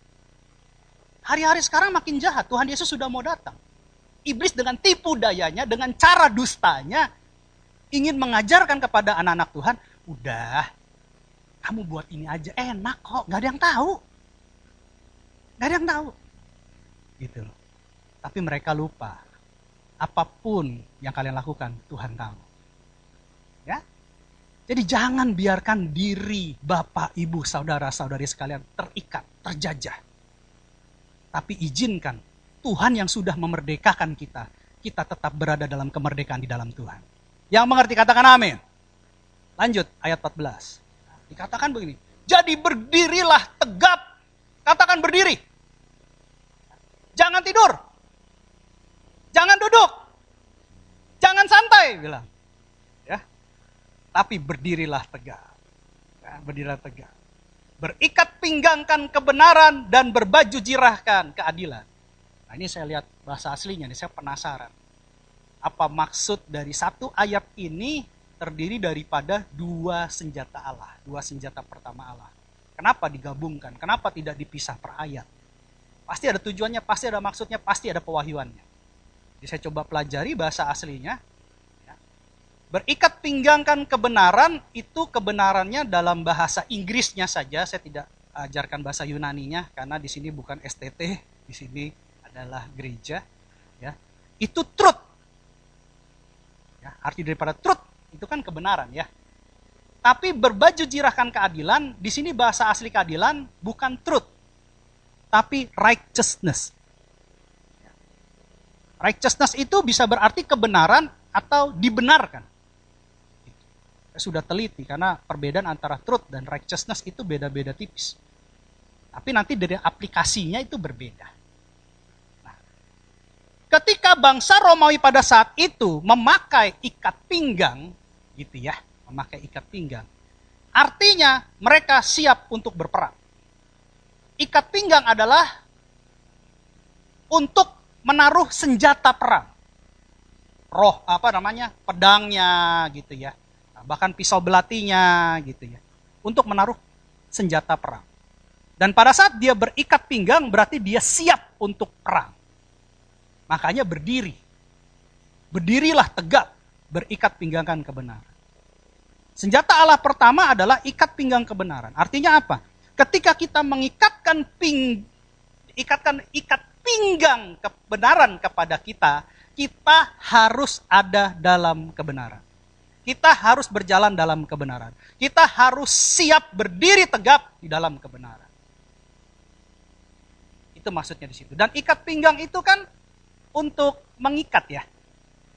Hari-hari sekarang makin jahat. Tuhan Yesus sudah mau datang. Iblis dengan tipu dayanya, dengan cara dustanya, ingin mengajarkan kepada anak-anak Tuhan, udah, kamu buat ini aja, enak kok, gak ada yang tahu. Gak ada yang tahu. Gitu loh. Tapi mereka lupa. Apapun yang kalian lakukan, Tuhan tahu. Ya. Jadi jangan biarkan diri Bapak, Ibu, saudara-saudari sekalian terikat, terjajah. Tapi izinkan Tuhan yang sudah memerdekakan kita, kita tetap berada dalam kemerdekaan di dalam Tuhan. Yang mengerti katakan amin. Lanjut ayat 14. Dikatakan begini, jadi berdirilah tegap. Katakan berdiri. Jangan tidur. Jangan duduk. Jangan santai, bilang. Ya. Tapi berdirilah tegak. Ya, berdirilah tegak. Berikat pinggangkan kebenaran dan berbaju jirahkan keadilan. Nah, ini saya lihat bahasa aslinya, nih saya penasaran. Apa maksud dari satu ayat ini terdiri daripada dua senjata Allah, dua senjata pertama Allah. Kenapa digabungkan? Kenapa tidak dipisah per ayat? Pasti ada tujuannya, pasti ada maksudnya, pasti ada pewahyuannya. Jadi saya coba pelajari bahasa aslinya. Ya. Berikat pinggangkan kebenaran, itu kebenarannya dalam bahasa Inggrisnya saja. Saya tidak ajarkan bahasa Yunaninya, karena di sini bukan STT, di sini adalah gereja. Ya. Itu truth. Ya, arti daripada truth, itu kan kebenaran ya. Tapi berbaju jirahkan keadilan, di sini bahasa asli keadilan bukan truth, tapi righteousness. Righteousness itu bisa berarti kebenaran atau dibenarkan. Saya sudah teliti karena perbedaan antara truth dan righteousness itu beda-beda tipis. Tapi nanti dari aplikasinya itu berbeda. Nah, ketika bangsa Romawi pada saat itu memakai ikat pinggang, gitu ya, memakai ikat pinggang, artinya mereka siap untuk berperang. Ikat pinggang adalah untuk menaruh senjata perang. Pedangnya gitu ya. Bahkan pisau belatinya gitu ya. Untuk menaruh senjata perang. Dan pada saat dia berikat pinggang berarti dia siap untuk perang. Makanya berdiri. Berdirilah tegak, berikat pinggangan kebenaran. Senjata Allah pertama adalah ikat pinggang kebenaran. Artinya apa? Ketika kita mengikatkan ikat pinggang kebenaran kepada kita, kita harus ada dalam kebenaran. Kita harus berjalan dalam kebenaran. Kita harus siap berdiri tegap di dalam kebenaran. Itu maksudnya di situ. Dan ikat pinggang itu kan untuk mengikat ya.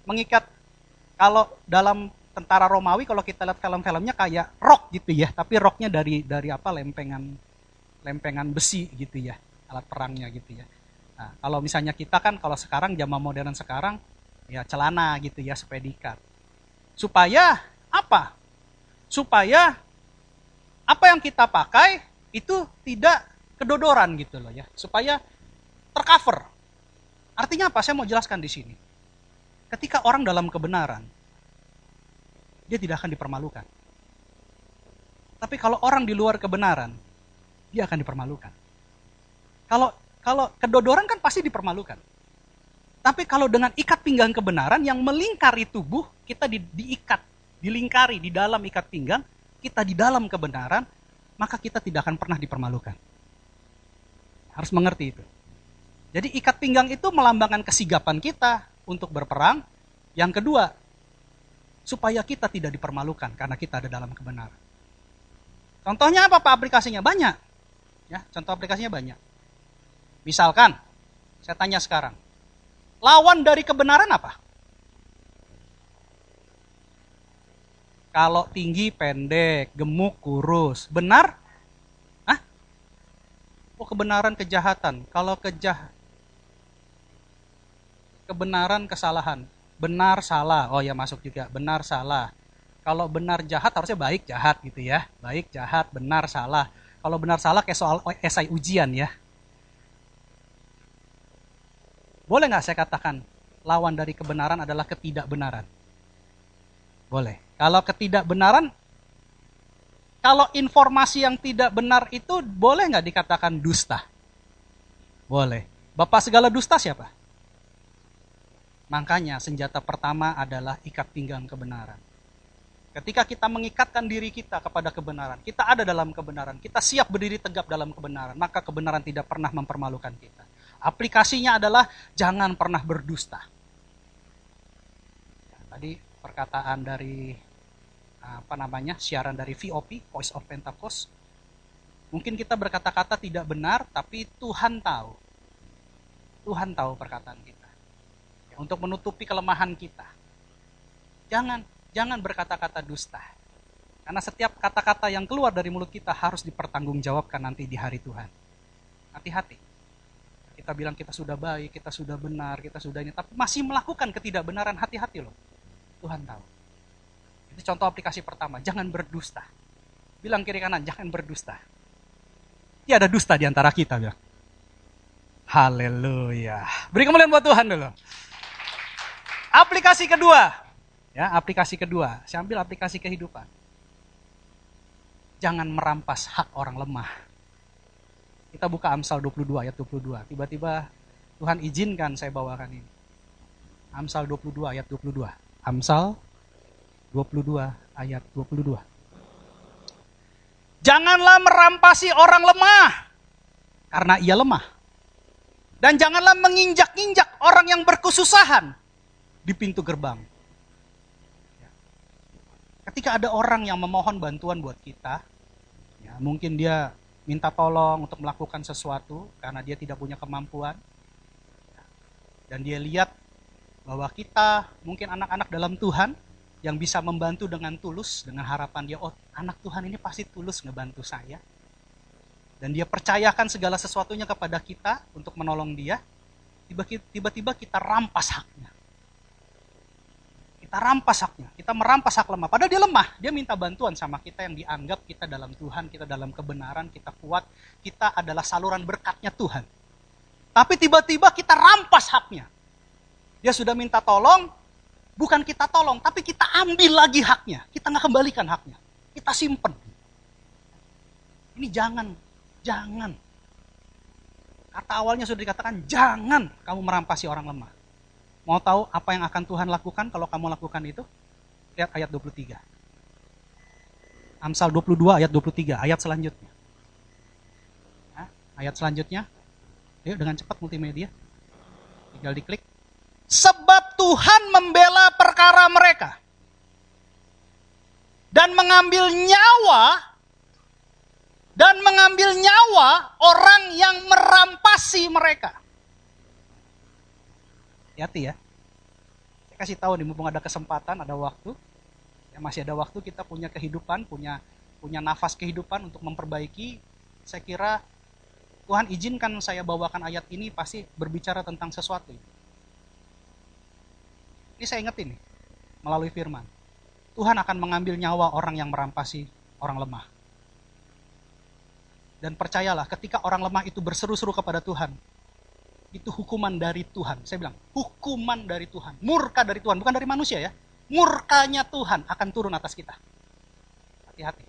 Mengikat, kalau dalam tentara Romawi kalau kita lihat film-filmnya kayak rok gitu ya, tapi roknya dari lempengan besi gitu ya, alat perangnya gitu ya. Nah, kalau misalnya kita kan kalau sekarang zaman modern sekarang ya celana gitu ya supaya diikat. Supaya apa? Supaya apa yang kita pakai itu tidak kedodoran gitu loh ya, supaya tercover. Artinya apa? Saya mau jelaskan di sini. Ketika orang dalam kebenaran, dia tidak akan dipermalukan. Tapi kalau orang di luar kebenaran, dia akan dipermalukan. Kalau kedodoran kan pasti dipermalukan. Tapi kalau dengan ikat pinggang kebenaran yang melingkari tubuh, kita diikat, dilingkari di dalam ikat pinggang, kita di dalam kebenaran, maka kita tidak akan pernah dipermalukan. Harus mengerti itu. Jadi ikat pinggang itu melambangkan kesigapan kita untuk berperang. Yang kedua, supaya kita tidak dipermalukan karena kita ada dalam kebenaran. Contohnya apa Pak aplikasinya? Banyak. Ya, contoh aplikasinya banyak. Misalkan, saya tanya sekarang, lawan dari kebenaran apa? Kalau tinggi, pendek, gemuk, kurus, benar? Hah? Oh, kebenaran kejahatan. Kalau kebenaran kesalahan. Benar, salah. Oh ya masuk juga. Benar, salah. Kalau benar, jahat harusnya baik, jahat gitu ya. Baik, jahat, benar, salah. Kalau benar, salah kayak soal esai ujian ya. Boleh nggak saya katakan lawan dari kebenaran adalah ketidakbenaran? Boleh. Kalau ketidakbenaran, kalau informasi yang tidak benar itu boleh nggak dikatakan dusta? Boleh. Bapak segala dusta siapa? Makanya senjata pertama adalah ikat pinggang kebenaran. Ketika kita mengikatkan diri kita kepada kebenaran, kita ada dalam kebenaran, kita siap berdiri tegap dalam kebenaran, maka kebenaran tidak pernah mempermalukan kita. Aplikasinya adalah jangan pernah berdusta. Tadi perkataan dari siaran dari VOP, Voice of Pentecost. Mungkin kita berkata-kata tidak benar, tapi Tuhan tahu. Tuhan tahu perkataan kita. Untuk menutupi kelemahan kita. Jangan berkata-kata dusta. Karena setiap kata-kata yang keluar dari mulut kita harus dipertanggungjawabkan nanti di hari Tuhan. Hati-hati. Kita bilang kita sudah baik, kita sudah benar, kita sudah ini, tapi masih melakukan ketidakbenaran, hati-hati loh. Tuhan tahu. Itu contoh aplikasi pertama, jangan berdusta. Bilang kiri kanan, jangan berdusta. Ya ada dusta di antara kita, bilang. Haleluya. Beri kemuliaan buat Tuhan dulu. Aplikasi kedua. Ya, aplikasi kedua. Saya ambil aplikasi kehidupan. Jangan merampas hak orang lemah. Kita buka Amsal 22 ayat 22. Tiba-tiba Tuhan izinkan saya bawakan ini. Amsal 22 ayat 22. Amsal 22 ayat 22. Janganlah merampasi orang lemah karena ia lemah. Dan janganlah menginjak-injak orang yang berkesusahan di pintu gerbang. Ketika ada orang yang memohon bantuan buat kita, ya, mungkin dia minta tolong untuk melakukan sesuatu karena dia tidak punya kemampuan. Dan dia lihat bahwa kita mungkin anak-anak dalam Tuhan yang bisa membantu dengan tulus, dengan harapan dia, oh anak Tuhan ini pasti tulus ngebantu saya. Dan dia percayakan segala sesuatunya kepada kita untuk menolong dia, tiba-tiba kita rampas haknya. Kita rampas haknya, kita merampas hak lemah. Padahal dia lemah, dia minta bantuan sama kita yang dianggap kita dalam Tuhan, kita dalam kebenaran, kita kuat, kita adalah saluran berkatnya Tuhan. Tapi tiba-tiba kita rampas haknya. Dia sudah minta tolong, bukan kita tolong, tapi kita ambil lagi haknya. Kita nggak kembalikan haknya, kita simpen. Ini jangan. Kata awalnya sudah dikatakan, jangan kamu merampasi orang lemah. Mau tahu apa yang akan Tuhan lakukan kalau kamu lakukan itu? Lihat ayat 23. Amsal 22 ayat 23, ayat selanjutnya. Nah, ayat selanjutnya, ayo dengan cepat multimedia. Tinggal diklik. Sebab Tuhan membela perkara mereka. Dan mengambil nyawa orang yang merampasi mereka. Hati-hati ya. Saya kasih tahu nih, mumpung ada kesempatan, ada waktu. Ya, masih ada waktu, kita punya kehidupan, punya nafas kehidupan untuk memperbaiki. Saya kira Tuhan izinkan saya bawakan ayat ini pasti berbicara tentang sesuatu. Ini saya ingetin nih, melalui firman. Tuhan akan mengambil nyawa orang yang merampasi orang lemah. Dan percayalah, ketika orang lemah itu berseru-seru kepada Tuhan, itu hukuman dari Tuhan. Saya bilang, hukuman dari Tuhan. Murka dari Tuhan, bukan dari manusia ya. Murkanya Tuhan akan turun atas kita. Hati-hati.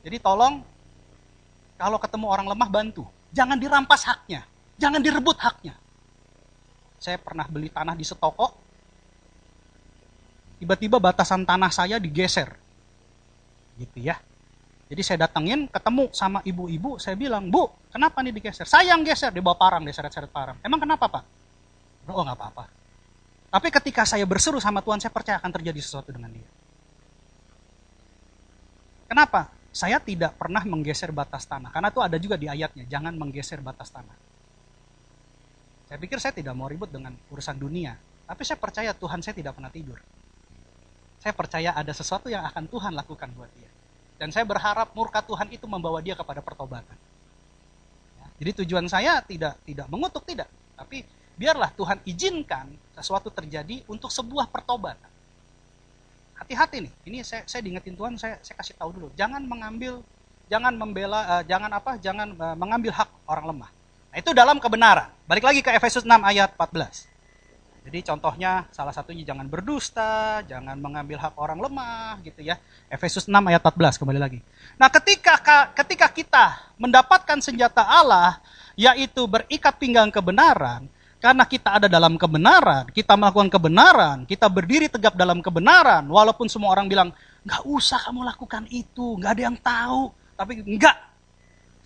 Jadi tolong, kalau ketemu orang lemah, bantu. Jangan dirampas haknya. Jangan direbut haknya. Saya pernah beli tanah di setoko. Tiba-tiba batasan tanah saya digeser. Gitu ya. Jadi saya datengin, ketemu sama ibu-ibu, saya bilang, Bu, kenapa nih digeser? Saya yang geser, dia bawa parang, dia seret-seret parang. Emang kenapa, Pak? Oh, nggak apa-apa. Tapi ketika saya berseru sama Tuhan, saya percaya akan terjadi sesuatu dengan dia. Kenapa? Saya tidak pernah menggeser batas tanah, karena itu ada juga di ayatnya, jangan menggeser batas tanah. Saya pikir saya tidak mau ribut dengan urusan dunia, tapi saya percaya Tuhan saya tidak pernah tidur. Saya percaya ada sesuatu yang akan Tuhan lakukan buat dia. Dan saya berharap murka Tuhan itu membawa dia kepada pertobatan. Ya, jadi tujuan saya tidak mengutuk, tidak. Tapi biarlah Tuhan izinkan sesuatu terjadi untuk sebuah pertobatan. Hati-hati nih, ini saya diingetin Tuhan, saya kasih tahu dulu. Jangan mengambil, jangan membela, jangan mengambil hak orang lemah. Nah, itu dalam kebenaran. Balik lagi ke Efesus 6 ayat 14. Jadi contohnya salah satunya jangan berdusta, jangan mengambil hak orang lemah gitu ya. Efesus 6 ayat 14 kembali lagi. Nah, ketika kita mendapatkan senjata Allah, yaitu berikat pinggang kebenaran, karena kita ada dalam kebenaran, kita melakukan kebenaran, kita berdiri tegap dalam kebenaran, walaupun semua orang bilang, nggak usah kamu lakukan itu, nggak ada yang tahu. Tapi enggak,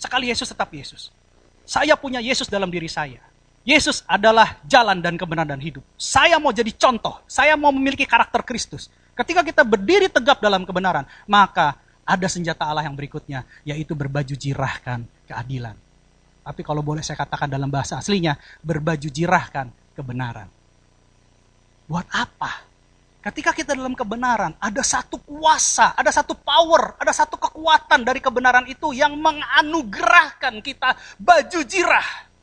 sekali Yesus tetap Yesus. Saya punya Yesus dalam diri saya. Yesus adalah jalan dan kebenaran dan hidup. Saya mau jadi contoh, saya mau memiliki karakter Kristus. Ketika kita berdiri tegap dalam kebenaran, maka ada senjata Allah yang berikutnya, yaitu berbaju jirahkan keadilan. Tapi kalau boleh saya katakan dalam bahasa aslinya, berbaju jirahkan kebenaran. Buat apa? Ketika kita dalam kebenaran, ada satu kuasa, ada satu power, ada satu kekuatan dari kebenaran itu yang menganugerahkan kita baju jirah.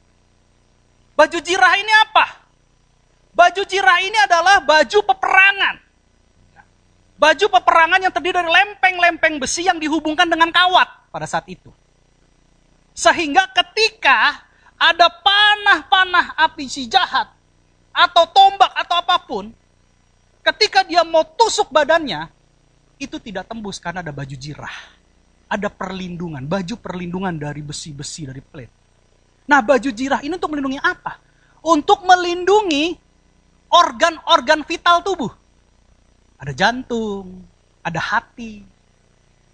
Baju jirah ini apa? Baju jirah ini adalah baju peperangan. Baju peperangan yang terdiri dari lempeng-lempeng besi yang dihubungkan dengan kawat pada saat itu. Sehingga ketika ada panah-panah api si jahat, atau tombak atau apapun, ketika dia mau tusuk badannya, itu tidak tembus karena ada baju jirah. Ada perlindungan, baju perlindungan dari besi-besi, dari plate. Nah, baju jirah ini untuk melindungi apa? Untuk melindungi organ-organ vital tubuh. Ada jantung, ada hati.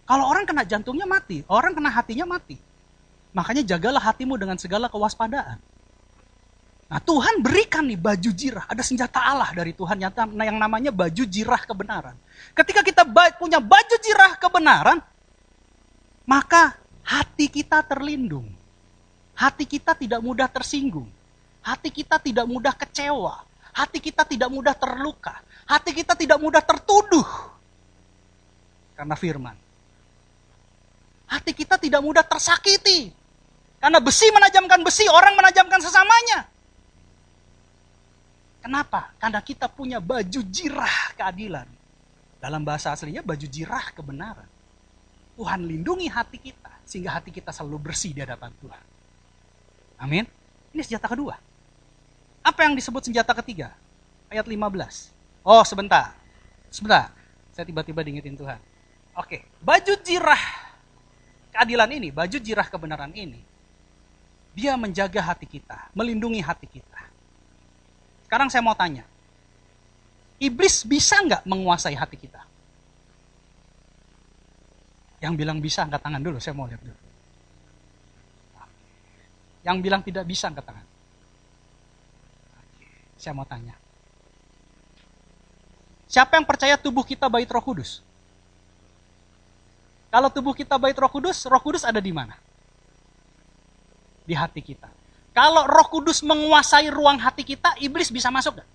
Kalau orang kena jantungnya mati, orang kena hatinya mati. Makanya jagalah hatimu dengan segala kewaspadaan. Nah, Tuhan berikan nih baju jirah, ada senjata Allah dari Tuhan yang namanya baju jirah kebenaran. Ketika kita punya baju jirah kebenaran, maka hati kita terlindung. Hati kita tidak mudah tersinggung. Hati kita tidak mudah kecewa. Hati kita tidak mudah terluka. Hati kita tidak mudah tertuduh. Karena firman. Hati kita tidak mudah tersakiti. Karena besi menajamkan besi, orang menajamkan sesamanya. Kenapa? Karena kita punya baju jirah keadilan. Dalam bahasa aslinya baju jirah kebenaran. Tuhan lindungi hati kita, sehingga hati kita selalu bersih di hadapan Tuhan. Amin. Ini senjata kedua. Apa yang disebut senjata ketiga? Ayat 15. Oh sebentar. Saya tiba-tiba diingetin Tuhan. Oke, baju jirah keadilan ini, baju jirah kebenaran ini, dia menjaga hati kita, melindungi hati kita. Sekarang saya mau tanya, iblis bisa nggak menguasai hati kita? Yang bilang bisa, angkat tangan dulu, saya mau lihat dulu. Yang bilang tidak bisa, angkat tangan. Oke, saya mau tanya. Siapa yang percaya tubuh kita bait Roh Kudus? Kalau tubuh kita bait Roh Kudus ada di mana? Di hati kita. Kalau Roh Kudus menguasai ruang hati kita, iblis bisa masuk gak?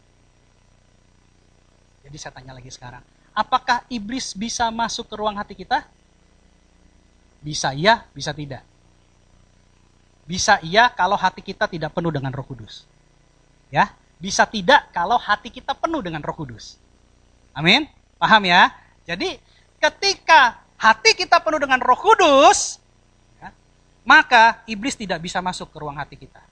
Jadi saya tanya lagi sekarang, apakah iblis bisa masuk ke ruang hati kita? Bisa iya, bisa tidak. Bisa iya kalau hati kita tidak penuh dengan Roh Kudus. Ya, bisa tidak kalau hati kita penuh dengan Roh Kudus. Amin? Paham ya? Jadi ketika hati kita penuh dengan Roh Kudus, ya, maka iblis tidak bisa masuk ke ruang hati kita.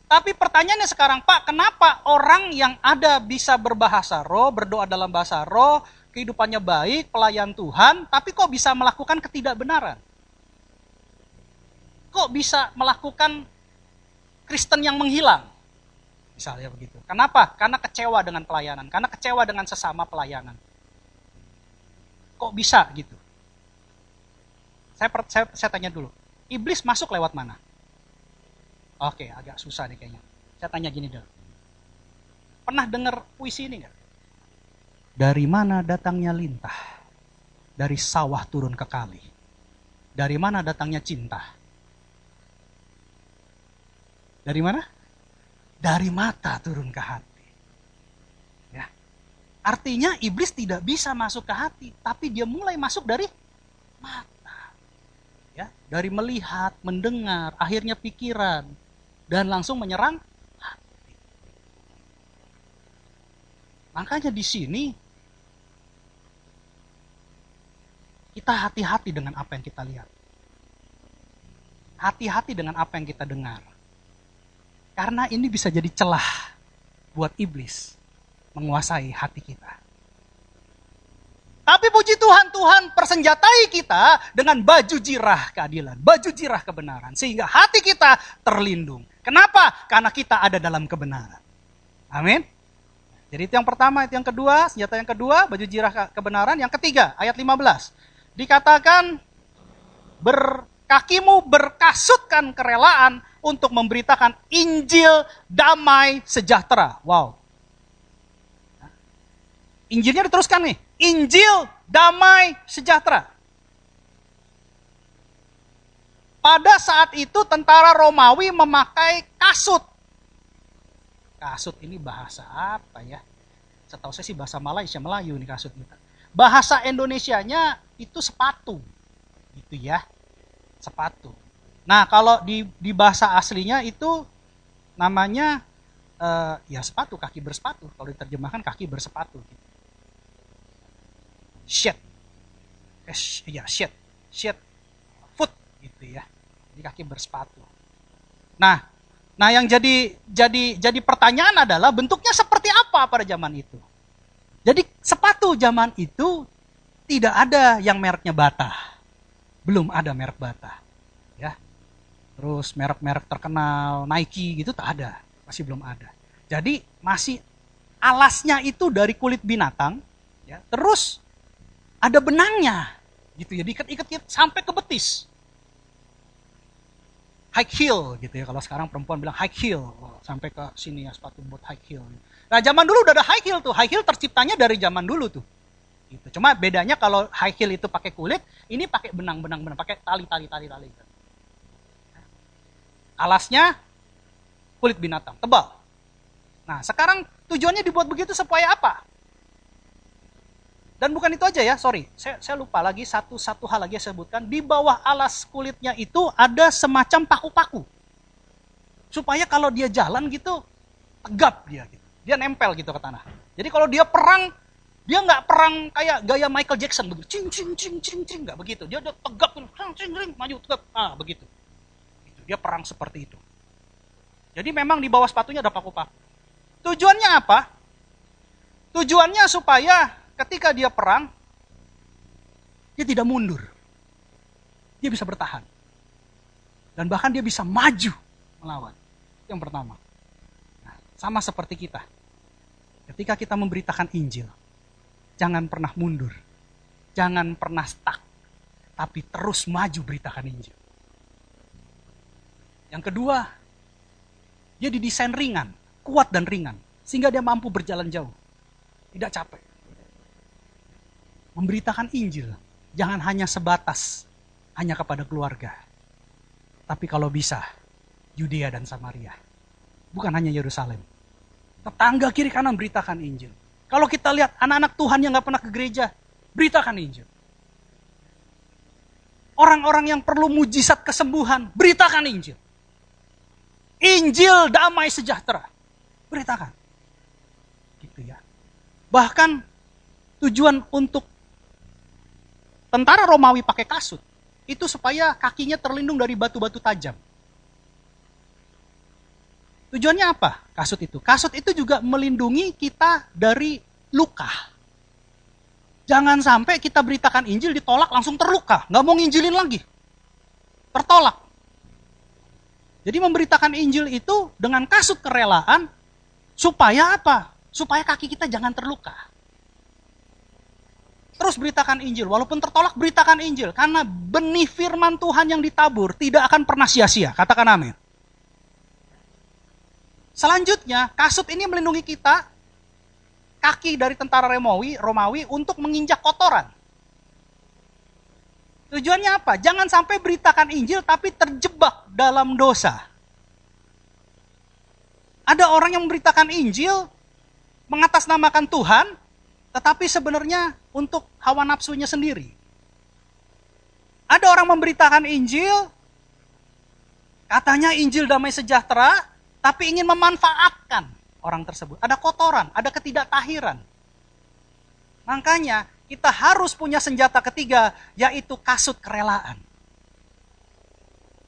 Tapi pertanyaannya sekarang, Pak, kenapa orang yang ada bisa berbahasa roh, berdoa dalam bahasa roh, kehidupannya baik, pelayan Tuhan, tapi kok bisa melakukan ketidakbenaran? Kok bisa melakukan Kristen yang menghilang? Misalnya begitu. Kenapa? Karena kecewa dengan pelayanan, karena kecewa dengan sesama pelayanan. Kok bisa gitu? Saya tanya dulu, iblis masuk lewat mana? Oke, agak susah nih kayaknya. Saya tanya gini dulu. Pernah dengar puisi ini nggak? Dari mana datangnya lintah? Dari sawah turun ke kali. Dari mana datangnya cinta? Dari mana? Dari mata turun ke hati. Ya. Artinya iblis tidak bisa masuk ke hati, tapi dia mulai masuk dari mata. Ya, dari melihat, mendengar, akhirnya pikiran, dan langsung menyerang hati. Makanya di sini kita hati-hati dengan apa yang kita lihat. Hati-hati dengan apa yang kita dengar. Karena ini bisa jadi celah buat iblis menguasai hati kita. Tapi puji Tuhan, Tuhan persenjatai kita dengan baju jirah keadilan, baju jirah kebenaran. Sehingga hati kita terlindung. Kenapa? Karena kita ada dalam kebenaran. Amin. Jadi itu yang pertama, itu yang kedua, senjata yang kedua, baju jirah kebenaran. Yang ketiga, ayat 15. Dikatakan, kakimu berkasutkan kerelaan untuk memberitakan Injil damai sejahtera. Wow. Injilnya diteruskan nih. Injil damai sejahtera. Pada saat itu tentara Romawi memakai kasut. Kasut ini bahasa apa ya? Setahu saya sih bahasa Malaysia, Melayu nih kasut kita. Bahasa Indonesianya itu sepatu. Gitu ya. Sepatu. Nah, kalau di bahasa aslinya itu namanya ya sepatu, kaki bersepatu. Kalau diterjemahkan kaki bersepatu gitu. Shed. Shed foot gitu ya. Jadi kaki bersepatu. Nah yang jadi pertanyaan adalah bentuknya seperti apa pada zaman itu? Jadi sepatu zaman itu tidak ada yang mereknya Bata. Belum ada merek Bata. Ya. Terus merek-merek terkenal Nike gitu tak ada, masih belum ada. Jadi masih alasnya itu dari kulit binatang, ya. Terus ada benangnya, gitu ya, diikat-ikat sampai ke betis. High heel gitu ya, kalau sekarang perempuan bilang high heel, sampai ke sini ya sepatu buat high heel. Nah zaman dulu udah ada high heel tuh, high heel terciptanya dari zaman dulu tuh. Gitu. Cuma bedanya kalau high heel itu pakai kulit, ini pakai benang, pakai tali. Alasnya kulit binatang, tebal. Nah, sekarang tujuannya dibuat begitu supaya apa? Dan bukan itu aja ya, sorry. Saya lupa lagi satu hal lagi saya sebutkan. Di bawah alas kulitnya itu ada semacam paku-paku. Supaya kalau dia jalan gitu, tegap dia gitu. Dia nempel gitu ke tanah. Jadi kalau dia perang, dia nggak perang kayak gaya Michael Jackson begitu. Cing cing cing cing cing, nggak begitu. Dia udah tegap, cing cing maju tegap. Begitu. Dia perang seperti itu. Jadi memang di bawah sepatunya ada paku-paku. Tujuannya apa? Tujuannya supaya ketika dia perang, dia tidak mundur. Dia bisa bertahan. Dan bahkan dia bisa maju melawan. Yang pertama. Nah, sama seperti kita. Ketika kita memberitakan Injil, jangan pernah mundur. Jangan pernah stuck. Tapi terus maju beritakan Injil. Yang kedua, dia didesain ringan, kuat dan ringan. Sehingga dia mampu berjalan jauh. Tidak capek. Memberitakan Injil, jangan hanya sebatas, hanya kepada keluarga. Tapi kalau bisa, Yudea dan Samaria. Bukan hanya Yerusalem. Tetangga kiri kanan beritakan Injil. Kalau kita lihat anak-anak Tuhan yang gak pernah ke gereja, beritakan Injil. Orang-orang yang perlu mujizat kesembuhan, beritakan Injil. Injil damai sejahtera. Beritakan. Gitu ya. Bahkan tujuan untuk tentara Romawi pakai kasut, itu supaya kakinya terlindung dari batu-batu tajam. Tujuannya apa kasut itu? Kasut itu juga melindungi kita dari luka. Jangan sampai kita beritakan Injil ditolak langsung terluka. Nggak mau nginjilin lagi. Tertolak. Jadi memberitakan Injil itu dengan kasut kerelaan supaya apa? Supaya kaki kita jangan terluka. Terus beritakan Injil. Walaupun tertolak, beritakan Injil. Karena benih firman Tuhan yang ditabur tidak akan pernah sia-sia. Katakan amin. Selanjutnya, kasut ini melindungi kita, kaki dari tentara Romawi untuk menginjak kotoran. Tujuannya apa? Jangan sampai beritakan Injil tapi terjebak dalam dosa. Ada orang yang memberitakan Injil, mengatasnamakan Tuhan, tetapi sebenarnya untuk hawa nafsunya sendiri. Ada orang memberitakan Injil, katanya Injil damai sejahtera, tapi ingin memanfaatkan orang tersebut. Ada kotoran, ada ketidaktahiran. Makanya kita harus punya senjata ketiga, yaitu kasut kerelaan.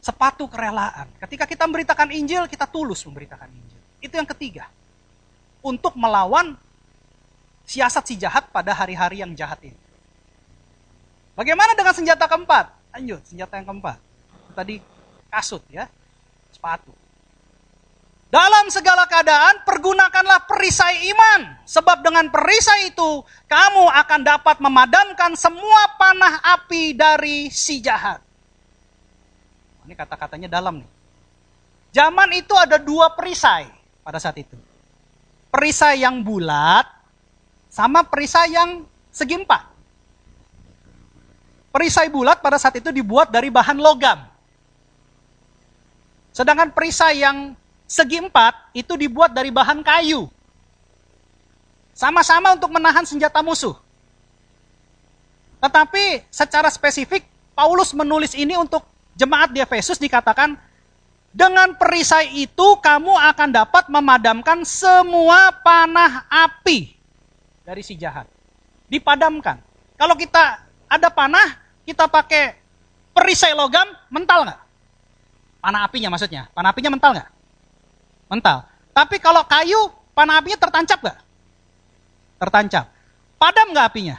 Sepatu kerelaan. Ketika kita memberitakan Injil, kita tulus memberitakan Injil. Itu yang ketiga. Untuk melawan siasat si jahat pada hari-hari yang jahat ini. Bagaimana dengan senjata keempat? Lanjut, senjata yang keempat. Tadi kasut ya, sepatu. Dalam segala keadaan, pergunakanlah perisai iman. Sebab dengan perisai itu, kamu akan dapat memadamkan semua panah api dari si jahat. Ini kata-katanya dalam nih. Zaman itu ada dua perisai pada saat itu. Perisai yang bulat, sama perisai yang segi empat. Perisai bulat pada saat itu dibuat dari bahan logam. Sedangkan perisai yang segi empat itu dibuat dari bahan kayu. Sama-sama untuk menahan senjata musuh. Tetapi secara spesifik, Paulus menulis ini untuk jemaat di Efesus dikatakan, dengan perisai itu kamu akan dapat memadamkan semua panah api dari si jahat. Dipadamkan. Kalau kita ada panah, kita pakai perisai logam, mental nggak? Panah apinya maksudnya. Panah apinya mental nggak? Mental. Tapi kalau kayu, panah apinya tertancap nggak? Tertancap. Padam nggak apinya?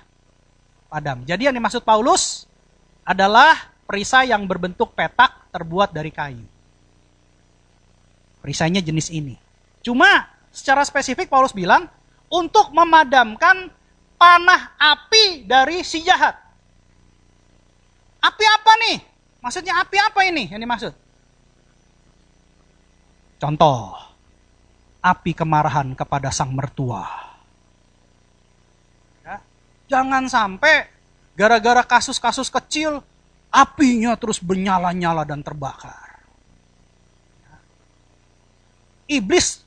Padam. Jadi yang dimaksud Paulus adalah perisai yang berbentuk petak terbuat dari kayu. Perisainya jenis ini. Cuma secara spesifik Paulus bilang, untuk memadamkan panah api dari si jahat. Api apa nih? Maksudnya api apa ini yang dimaksud? Contoh, api kemarahan kepada sang mertua. Ya, jangan sampai gara-gara kasus-kasus kecil, apinya terus bernyala-nyala dan terbakar. Iblis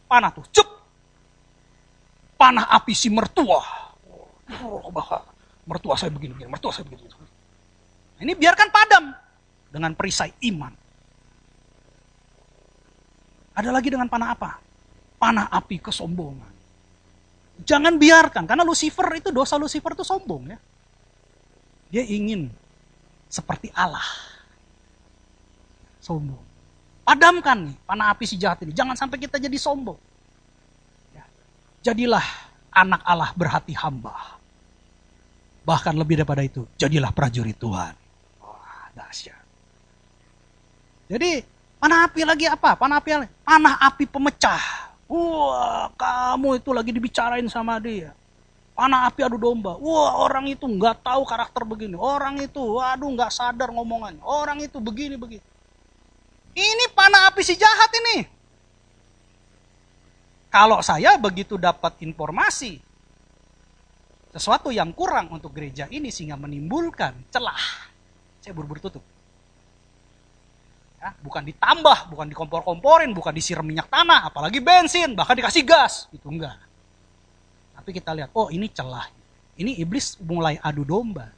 panah tuh, cup, panah api si mertua. Oh, mertua saya begini, mertua saya begini. Ini biarkan padam dengan perisai iman. Ada lagi dengan panah apa? Panah api kesombongan. Jangan biarkan, karena Lucifer itu, dosa Lucifer itu sombong ya. Dia ingin seperti Allah. Sombong. Padamkan nih panah api si jahat ini. Jangan sampai kita jadi sombong. Ya. Jadilah anak Allah berhati hamba. Bahkan lebih daripada itu, jadilah prajurit Tuhan. Wah, dahsyat. Jadi, panah api lagi apa? Panah api pemecah. Wah, kamu itu lagi dibicarain sama dia. Panah api adu domba. Wah, orang itu nggak tahu karakter begini. Orang itu, waduh, nggak sadar ngomongannya. Orang itu begini. Ini panah api si jahat ini. Kalau saya begitu dapat informasi sesuatu yang kurang untuk gereja ini sehingga menimbulkan celah, saya buru-buru tutup. Ya, bukan ditambah, bukan dikompor-komporin, bukan disiram minyak tanah, apalagi bensin, bahkan dikasih gas. Itu enggak. Tapi kita lihat, oh ini celah. Ini iblis mulai adu domba.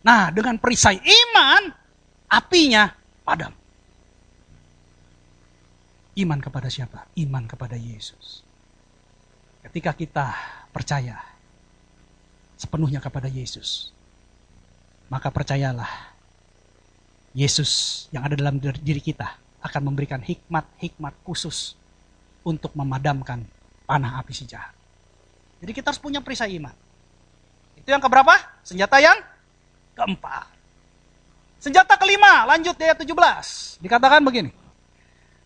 Nah, dengan perisai iman, apinya padam. Iman kepada siapa? Iman kepada Yesus. Ketika kita percaya sepenuhnya kepada Yesus, maka percayalah, Yesus yang ada dalam diri kita akan memberikan hikmat-hikmat khusus untuk memadamkan panah api si jahat. Jadi kita harus punya perisai iman. Itu yang keberapa? Senjata yang keempat. Senjata kelima, lanjut di ayat 17. Dikatakan begini.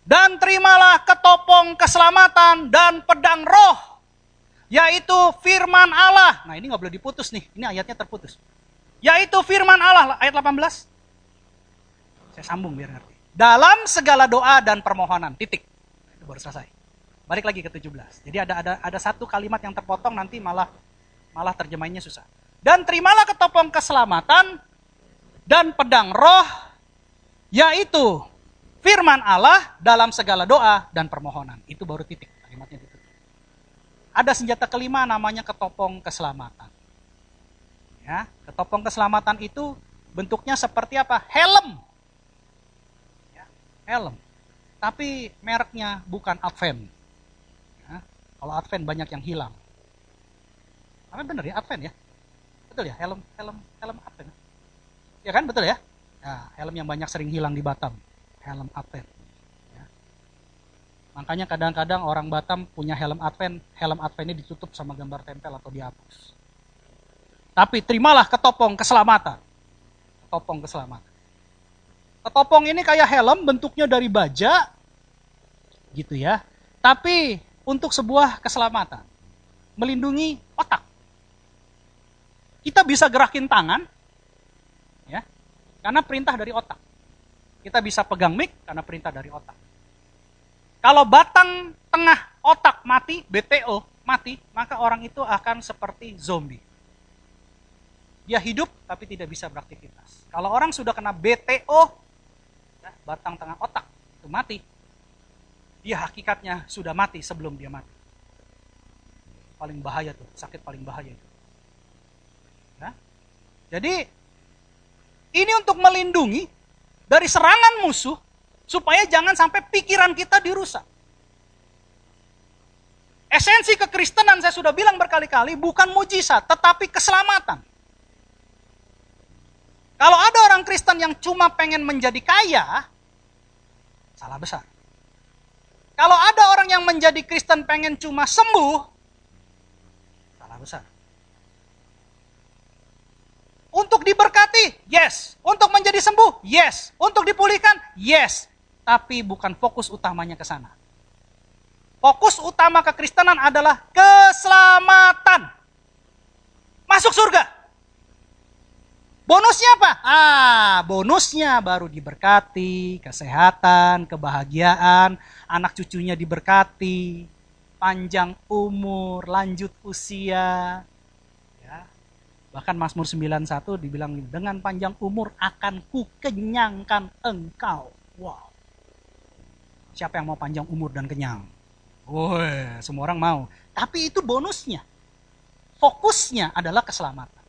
Dan terimalah ketopong keselamatan dan pedang roh, yaitu firman Allah. Nah ini gak boleh diputus nih, ini ayatnya terputus. Yaitu firman Allah, ayat 18. Saya sambung biar ngerti. Dalam segala doa dan permohonan, titik. Itu baru selesai. Balik lagi ke 17. Jadi ada satu kalimat yang terpotong, nanti malah terjemahinnya susah. Dan terimalah ketopong keselamatan dan pedang roh, yaitu firman Allah dalam segala doa dan permohonan. Itu baru titik, kalimatnya ditutup. Ada senjata kelima namanya ketopong keselamatan. Ya, ketopong keselamatan itu bentuknya seperti apa? Helm. Helm, tapi mereknya bukan Advent. Ya, kalau Advent banyak yang hilang. Tapi bener ya Advent ya, betul ya helm Advent. Ya kan betul ya. Nah, helm yang banyak sering hilang di Batam, helm Advent. Ya. Makanya kadang-kadang orang Batam punya helm Adventnya ditutup sama gambar tempel atau dihapus. Tapi terimalah ketopong keselamatan, ketopong keselamatan. Ketopong ini kayak helm, bentuknya dari baja, gitu ya. Tapi untuk sebuah keselamatan, melindungi otak. Kita bisa gerakin tangan, ya, karena perintah dari otak. Kita bisa pegang mic karena perintah dari otak. Kalau batang tengah otak mati, BTO mati, maka orang itu akan seperti zombie. Dia hidup tapi tidak bisa beraktivitas. Kalau orang sudah kena BTO, batang tengah otak itu mati, dia hakikatnya sudah mati sebelum dia mati. Paling bahaya tuh, sakit paling bahaya itu. Nah, jadi ini untuk melindungi dari serangan musuh supaya jangan sampai pikiran kita dirusak. Esensi kekristenan saya sudah bilang berkali-kali bukan mujizat tetapi keselamatan. Kalau ada orang Kristen yang cuma pengen menjadi kaya, salah besar. Kalau ada orang yang menjadi Kristen pengen cuma sembuh, salah besar. Untuk diberkati, yes. Untuk menjadi sembuh, yes. Untuk dipulihkan, yes. Tapi bukan fokus utamanya ke sana. Fokus utama kekristenan adalah keselamatan. Masuk surga. Bonusnya apa? Bonusnya baru diberkati, kesehatan, kebahagiaan, anak cucunya diberkati, panjang umur, lanjut usia. Ya. Bahkan Mazmur 91 dibilang, dengan panjang umur akan kukenyangkan engkau. Wow. Siapa yang mau panjang umur dan kenyang? Woi, semua orang mau. tapi itu bonusnya. Fokusnya adalah keselamatan.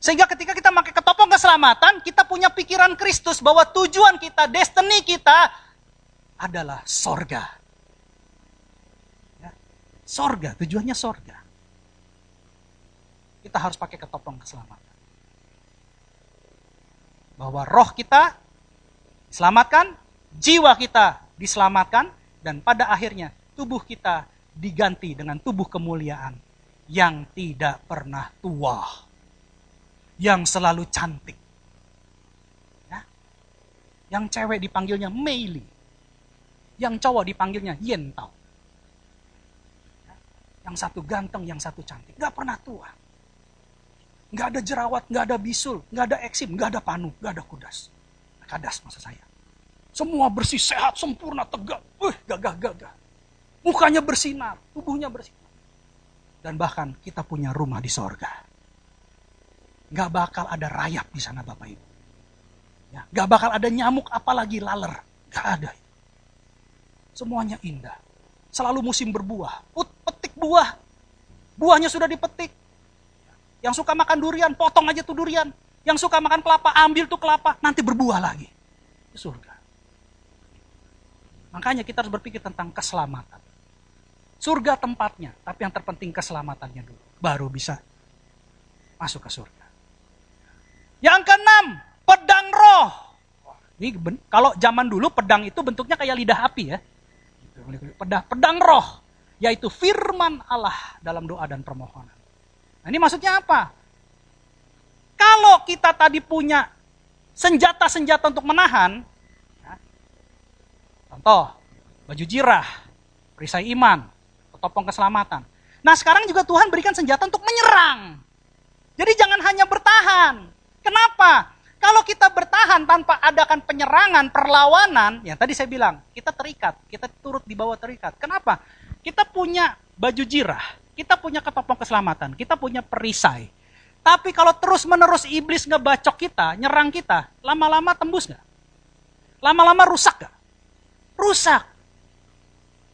Sehingga ketika kita pakai ketopong keselamatan, kita punya pikiran Kristus bahwa tujuan kita, destiny kita adalah sorga. Ya, sorga, tujuannya sorga. Kita harus pakai ketopong keselamatan. Bahwa roh kita diselamatkan, jiwa kita diselamatkan, dan pada akhirnya tubuh kita diganti dengan tubuh kemuliaan yang tidak pernah tua, yang selalu cantik. Ya. Yang cewek dipanggilnya Meili, yang cowok dipanggilnya Yentau. Ya. Yang satu ganteng, yang satu cantik, gak pernah tua. Gak ada jerawat, gak ada bisul, gak ada eksim, gak ada panu, gak ada kudas. Kadas maksud saya. Semua bersih, sehat, sempurna, tegak. Gagah-gagah. Mukanya bersinar, tubuhnya bersinar. Dan bahkan kita punya rumah di sorga. Gak bakal ada rayap di sana Bapak Ibu. Ya, gak bakal ada nyamuk apalagi laler. Gak ada. Semuanya indah. Selalu musim berbuah. Petik buah. Buahnya sudah dipetik. Yang suka makan durian, potong aja tuh durian. Yang suka makan kelapa, ambil tuh kelapa. Nanti berbuah lagi. Itu surga. Makanya kita harus berpikir tentang keselamatan. Surga tempatnya, tapi yang terpenting keselamatannya dulu. Baru bisa masuk ke surga. Yang keenam, pedang roh. Ini kalau zaman dulu pedang itu bentuknya kayak lidah api ya. Pedang roh, yaitu firman Allah dalam doa dan permohonan. Nah, ini maksudnya apa? Kalau kita tadi punya senjata-senjata untuk menahan, ya, contoh, baju jirah, perisai iman, ketopong keselamatan. Nah sekarang juga Tuhan berikan senjata untuk menyerang. Jadi jangan hanya bertahan. Kenapa? Kalau kita bertahan tanpa adakan penyerangan, perlawanan, yang tadi saya bilang, kita terikat, kita turut di bawah terikat. Kenapa? Kita punya baju jirah, kita punya ketopong keselamatan, kita punya perisai. Tapi kalau terus-menerus iblis ngebacok kita, nyerang kita, lama-lama tembus gak? Lama-lama rusak gak? Rusak.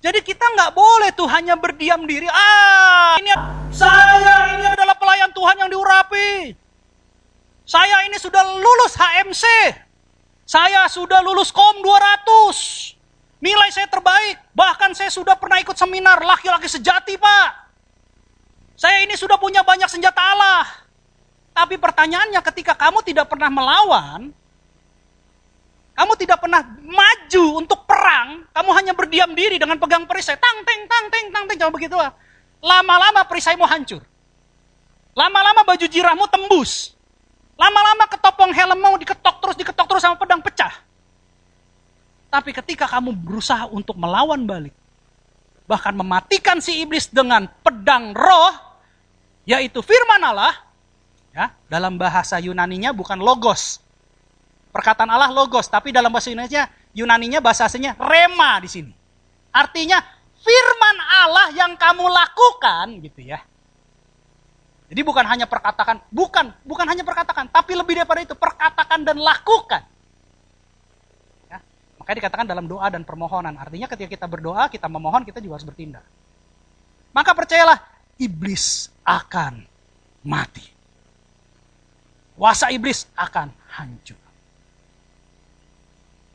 Jadi kita nggak boleh tuh hanya berdiam diri. Ini adalah pelayan Tuhan yang diurapi. Saya ini sudah lulus HMC. Saya sudah lulus KOM 200. Nilai saya terbaik. Bahkan saya sudah pernah ikut seminar laki-laki sejati, Pak. Saya ini sudah punya banyak senjata Allah. Tapi pertanyaannya ketika kamu tidak pernah melawan, kamu tidak pernah maju untuk perang, kamu hanya berdiam diri dengan pegang perisai, tang teng, coba begitulah. Lama-lama perisaimu hancur. Lama-lama baju jirahmu tembus. Lama-lama ketopong helmmu diketok terus sama pedang pecah. Tapi ketika kamu berusaha untuk melawan balik, bahkan mematikan si iblis dengan pedang roh, yaitu firman Allah, ya, dalam bahasa Yunaninya bukan logos. Perkataan Allah logos, tapi dalam bahasa Yunaninya bahasa aslinya rema di sini. Artinya firman Allah yang kamu lakukan gitu ya. Jadi bukan hanya perkatakan, bukan hanya perkatakan, tapi lebih daripada itu, perkatakan dan lakukan. Ya, makanya dikatakan dalam doa dan permohonan. Artinya ketika kita berdoa, kita memohon, kita juga harus bertindak. Maka percayalah, iblis akan mati. Kuasa iblis akan hancur.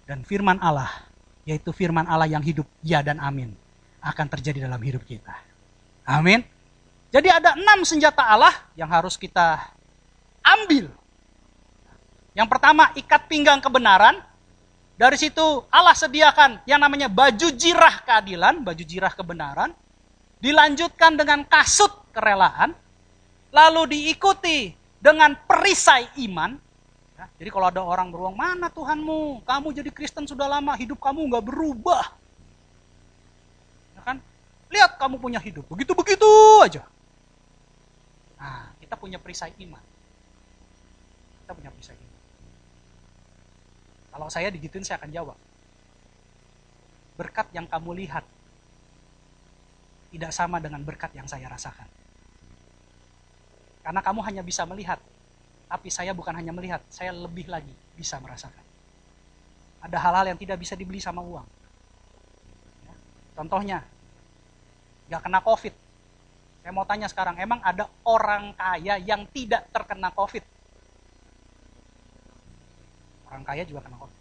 Dan firman Allah, yaitu firman Allah yang hidup, ya dan amin, akan terjadi dalam hidup kita. Amin. Jadi ada 6 senjata Allah yang harus kita ambil. Yang pertama, ikat pinggang kebenaran. Dari situ Allah sediakan yang namanya baju jirah keadilan, baju jirah kebenaran. Dilanjutkan dengan kasut kerelaan. Lalu diikuti dengan perisai iman. Ya, jadi kalau ada orang beruang, mana Tuhanmu? Kamu jadi Kristen sudah lama, hidup kamu gak berubah. Ya kan? Lihat kamu punya hidup, begitu-begitu aja. Nah, kita punya perisai iman. Kita punya perisai iman. Kalau saya digituin, saya akan jawab. Berkat yang kamu lihat tidak sama dengan berkat yang saya rasakan. Karena kamu hanya bisa melihat, tapi saya bukan hanya melihat, saya lebih lagi bisa merasakan. Ada hal-hal yang tidak bisa dibeli sama uang. Contohnya, gak kena COVID, Saya mau tanya sekarang, emang ada orang kaya yang tidak terkena COVID? Orang kaya juga kena COVID.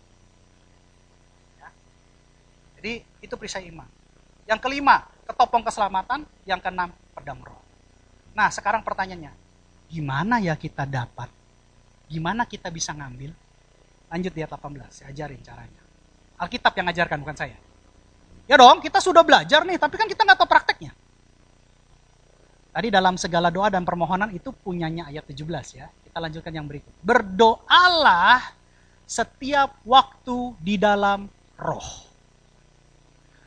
Ya. Jadi itu perisai iman. Yang kelima, ketopong keselamatan. Yang keenam, pedang roh. Nah sekarang pertanyaannya, gimana ya kita dapat? Gimana kita bisa ngambil? Lanjut di ayat 18, saya ajarin caranya. Alkitab yang ngajarkan, bukan saya. Ya dong, kita sudah belajar nih, tapi kan kita nggak tahu prakteknya. Tadi dalam segala doa dan permohonan itu punyanya ayat 17 ya. Kita lanjutkan yang berikut. Berdoalah setiap waktu di dalam roh.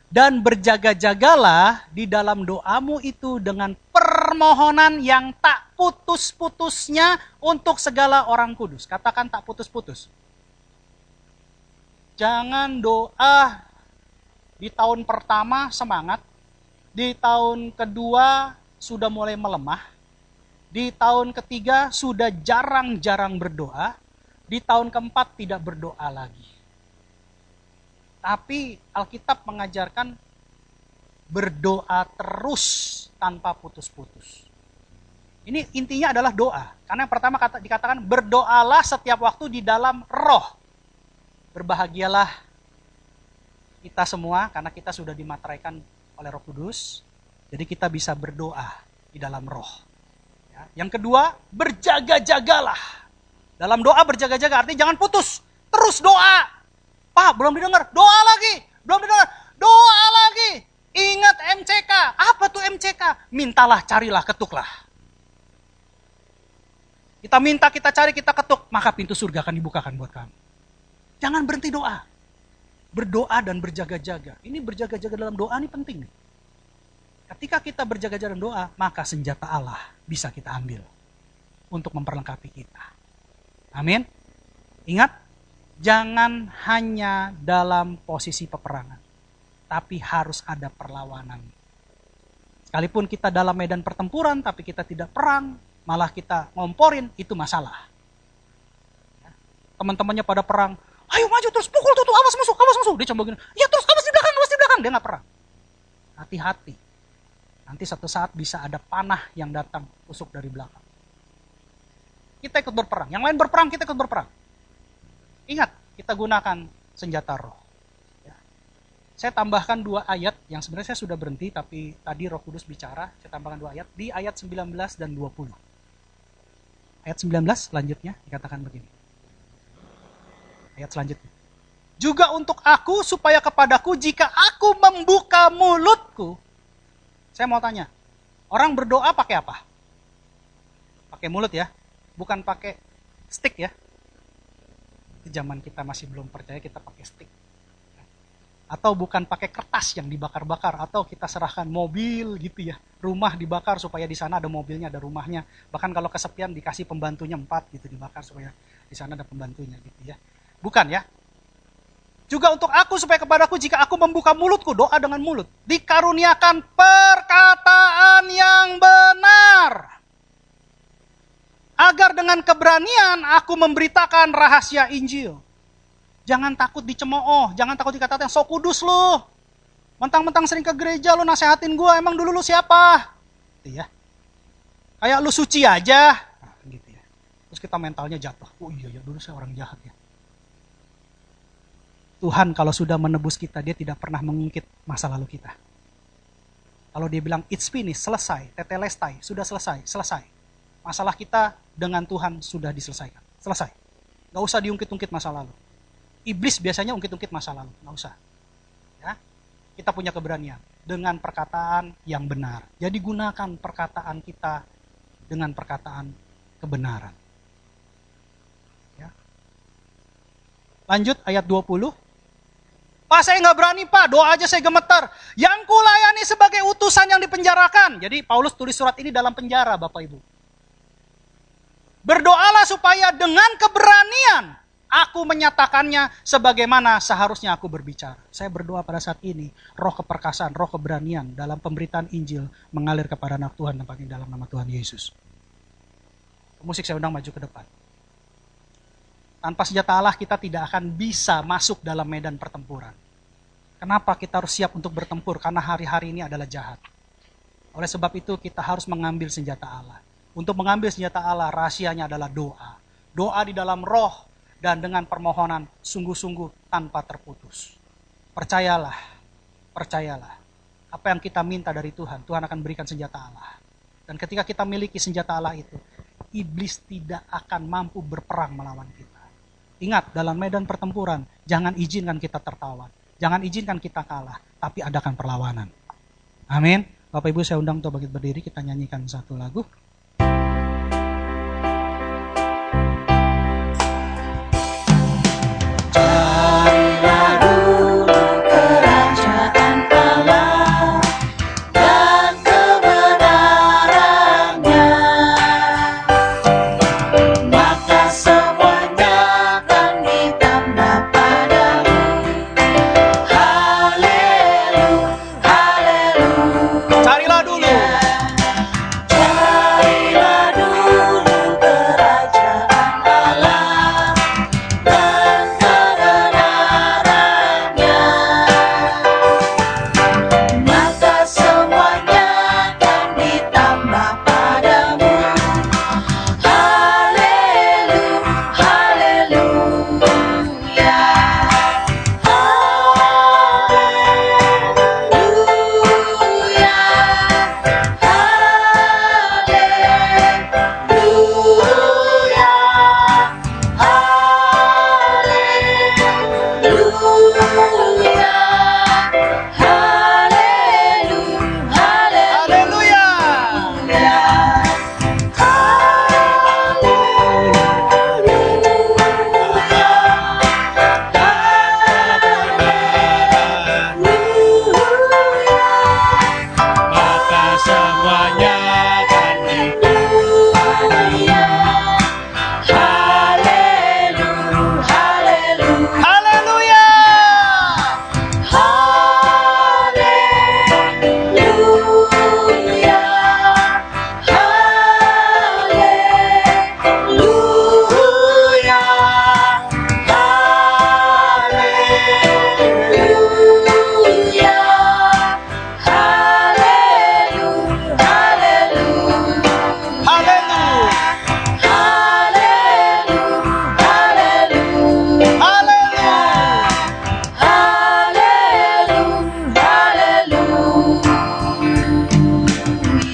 Dan berjaga-jagalah di dalam doamu itu dengan permohonan yang tak putus-putusnya untuk segala orang kudus. Katakan tak putus-putus. Jangan doa di tahun pertama semangat, di tahun kedua sudah mulai melemah, di tahun ketiga sudah jarang-jarang berdoa, di tahun keempat tidak berdoa lagi. Tapi Alkitab mengajarkan berdoa terus tanpa putus-putus. Ini intinya adalah doa. Karena yang pertama dikatakan berdoalah setiap waktu di dalam roh. Berbahagialah kita semua karena kita sudah dimateraikan oleh Roh Kudus. Jadi kita bisa berdoa di dalam roh. Ya. Yang kedua, berjaga-jagalah. Dalam doa berjaga-jaga artinya jangan putus. Terus doa. Pak, belum didengar. Doa lagi. Belum didengar. Doa lagi. Ingat MCK. Apa tuh MCK? Mintalah, carilah, ketuklah. Kita minta, kita cari, kita ketuk. Maka pintu surga akan dibukakan buat kamu. Jangan berhenti doa. Berdoa dan berjaga-jaga. Ini berjaga-jaga dalam doa ini penting nih. Ketika kita berjaga-jaga dalam doa, maka senjata Allah bisa kita ambil untuk memperlengkapi kita. Amin. Ingat, jangan hanya dalam posisi peperangan, tapi harus ada perlawanan. Sekalipun kita dalam medan pertempuran, tapi kita tidak perang, malah kita ngomporin, itu masalah. Teman-temannya pada perang, ayo maju terus, pukul tuh, awas musuh. Dia coba gini, ya terus awas di belakang. Dia gak perang. Hati-hati. Nanti satu saat bisa ada panah yang datang tusuk dari belakang. Kita ikut berperang. Yang lain berperang, kita ikut berperang. Ingat, kita gunakan senjata roh. Ya. Saya tambahkan 2 ayat yang sebenarnya saya sudah berhenti, tapi tadi Roh Kudus bicara, saya tambahkan 2 ayat di ayat 19 dan 20. Ayat 19 selanjutnya dikatakan begini. Ayat selanjutnya. Juga untuk aku, supaya kepadaku jika aku membuka mulutku. Saya mau tanya, orang berdoa pakai apa? Pakai mulut ya, bukan pakai stick ya. Di zaman kita masih belum percaya kita pakai stick. Atau bukan pakai kertas yang dibakar-bakar, atau kita serahkan mobil gitu ya. Rumah dibakar supaya di sana ada mobilnya, ada rumahnya. Bahkan kalau kesepian dikasih pembantunya 4 gitu dibakar supaya di sana ada pembantunya gitu ya. Bukan ya. Juga untuk aku supaya kepadaku jika aku membuka mulutku, doa dengan mulut, dikaruniakan perkataan yang benar. Agar dengan keberanian aku memberitakan rahasia Injil. Jangan takut dicemooh, jangan takut dikatakan sok kudus lu. Mentang-mentang sering ke gereja lu nasehatin gua, emang dulu lu siapa? Gitu ya. Kayak lu suci aja. Nah, gitu ya. Terus kita mentalnya jatuh. Oh iya ya, dulu saya orang jahat ya. Tuhan kalau sudah menebus kita, dia tidak pernah mengungkit masa lalu kita. Kalau dia bilang, it's finished, selesai, tetelestai, sudah selesai. Masalah kita dengan Tuhan sudah diselesaikan. Selesai. Gak usah diungkit-ungkit masa lalu. Iblis biasanya ungkit-ungkit masa lalu. Gak usah. Ya? Kita punya keberanian dengan perkataan yang benar. Jadi gunakan perkataan kita dengan perkataan kebenaran. Ya. Lanjut ayat 20. Pak, saya nggak berani pak, doa aja saya gemetar. Yang kulayani sebagai utusan yang dipenjarakan. Jadi Paulus tulis surat ini dalam penjara Bapak Ibu. Berdoalah supaya dengan keberanian aku menyatakannya sebagaimana seharusnya aku berbicara. Saya berdoa pada saat ini, roh keperkasaan, roh keberanian dalam pemberitaan Injil mengalir kepada anak Tuhan tempat ini dalam nama Tuhan Yesus. Musik saya undang maju ke depan. Tanpa senjata Allah kita tidak akan bisa masuk dalam medan pertempuran. Kenapa kita harus siap untuk bertempur? Karena hari-hari ini adalah jahat. Oleh sebab itu kita harus mengambil senjata Allah. Untuk mengambil senjata Allah, rahasianya adalah doa. Doa di dalam roh dan dengan permohonan sungguh-sungguh tanpa terputus. Percayalah, percayalah. Apa yang kita minta dari Tuhan, Tuhan akan berikan senjata Allah. Dan ketika kita miliki senjata Allah itu, iblis tidak akan mampu berperang melawan kita. Ingat, dalam medan pertempuran, jangan izinkan kita tertawan. Jangan izinkan kita kalah, tapi adakan perlawanan. Amin. Bapak Ibu, saya undang untuk bangkit berdiri, kita nyanyikan satu lagu. Carilah dulu kerajaan Allah dan kebenarannya, maka semuanya akan ditambah padamu. Haleluya, haleluya. Carilah dulu. Carilah dulu kerajaan Allah dan kebenarannya, maka semuanya akan ditambah padamu. Haleluya, haleluya, haleluya, Maka semuanya akan Haleluya. Haleluya.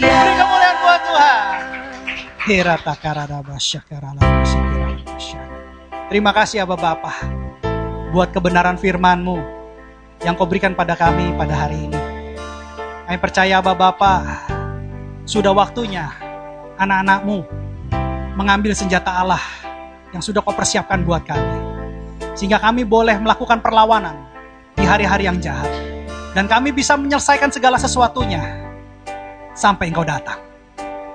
Beri kemuliaan buat Tuhan. Terima kasih Aba Bapa buat kebenaran firman-Mu yang Kau berikan pada kami pada hari ini. Kami percaya Aba Bapa, sudah waktunya anak-anak-Mu mengambil senjata Allah yang sudah Kau persiapkan buat kami. Sehingga kami boleh melakukan perlawanan di hari-hari yang jahat. Dan kami bisa menyelesaikan segala sesuatunya sampai Engkau datang.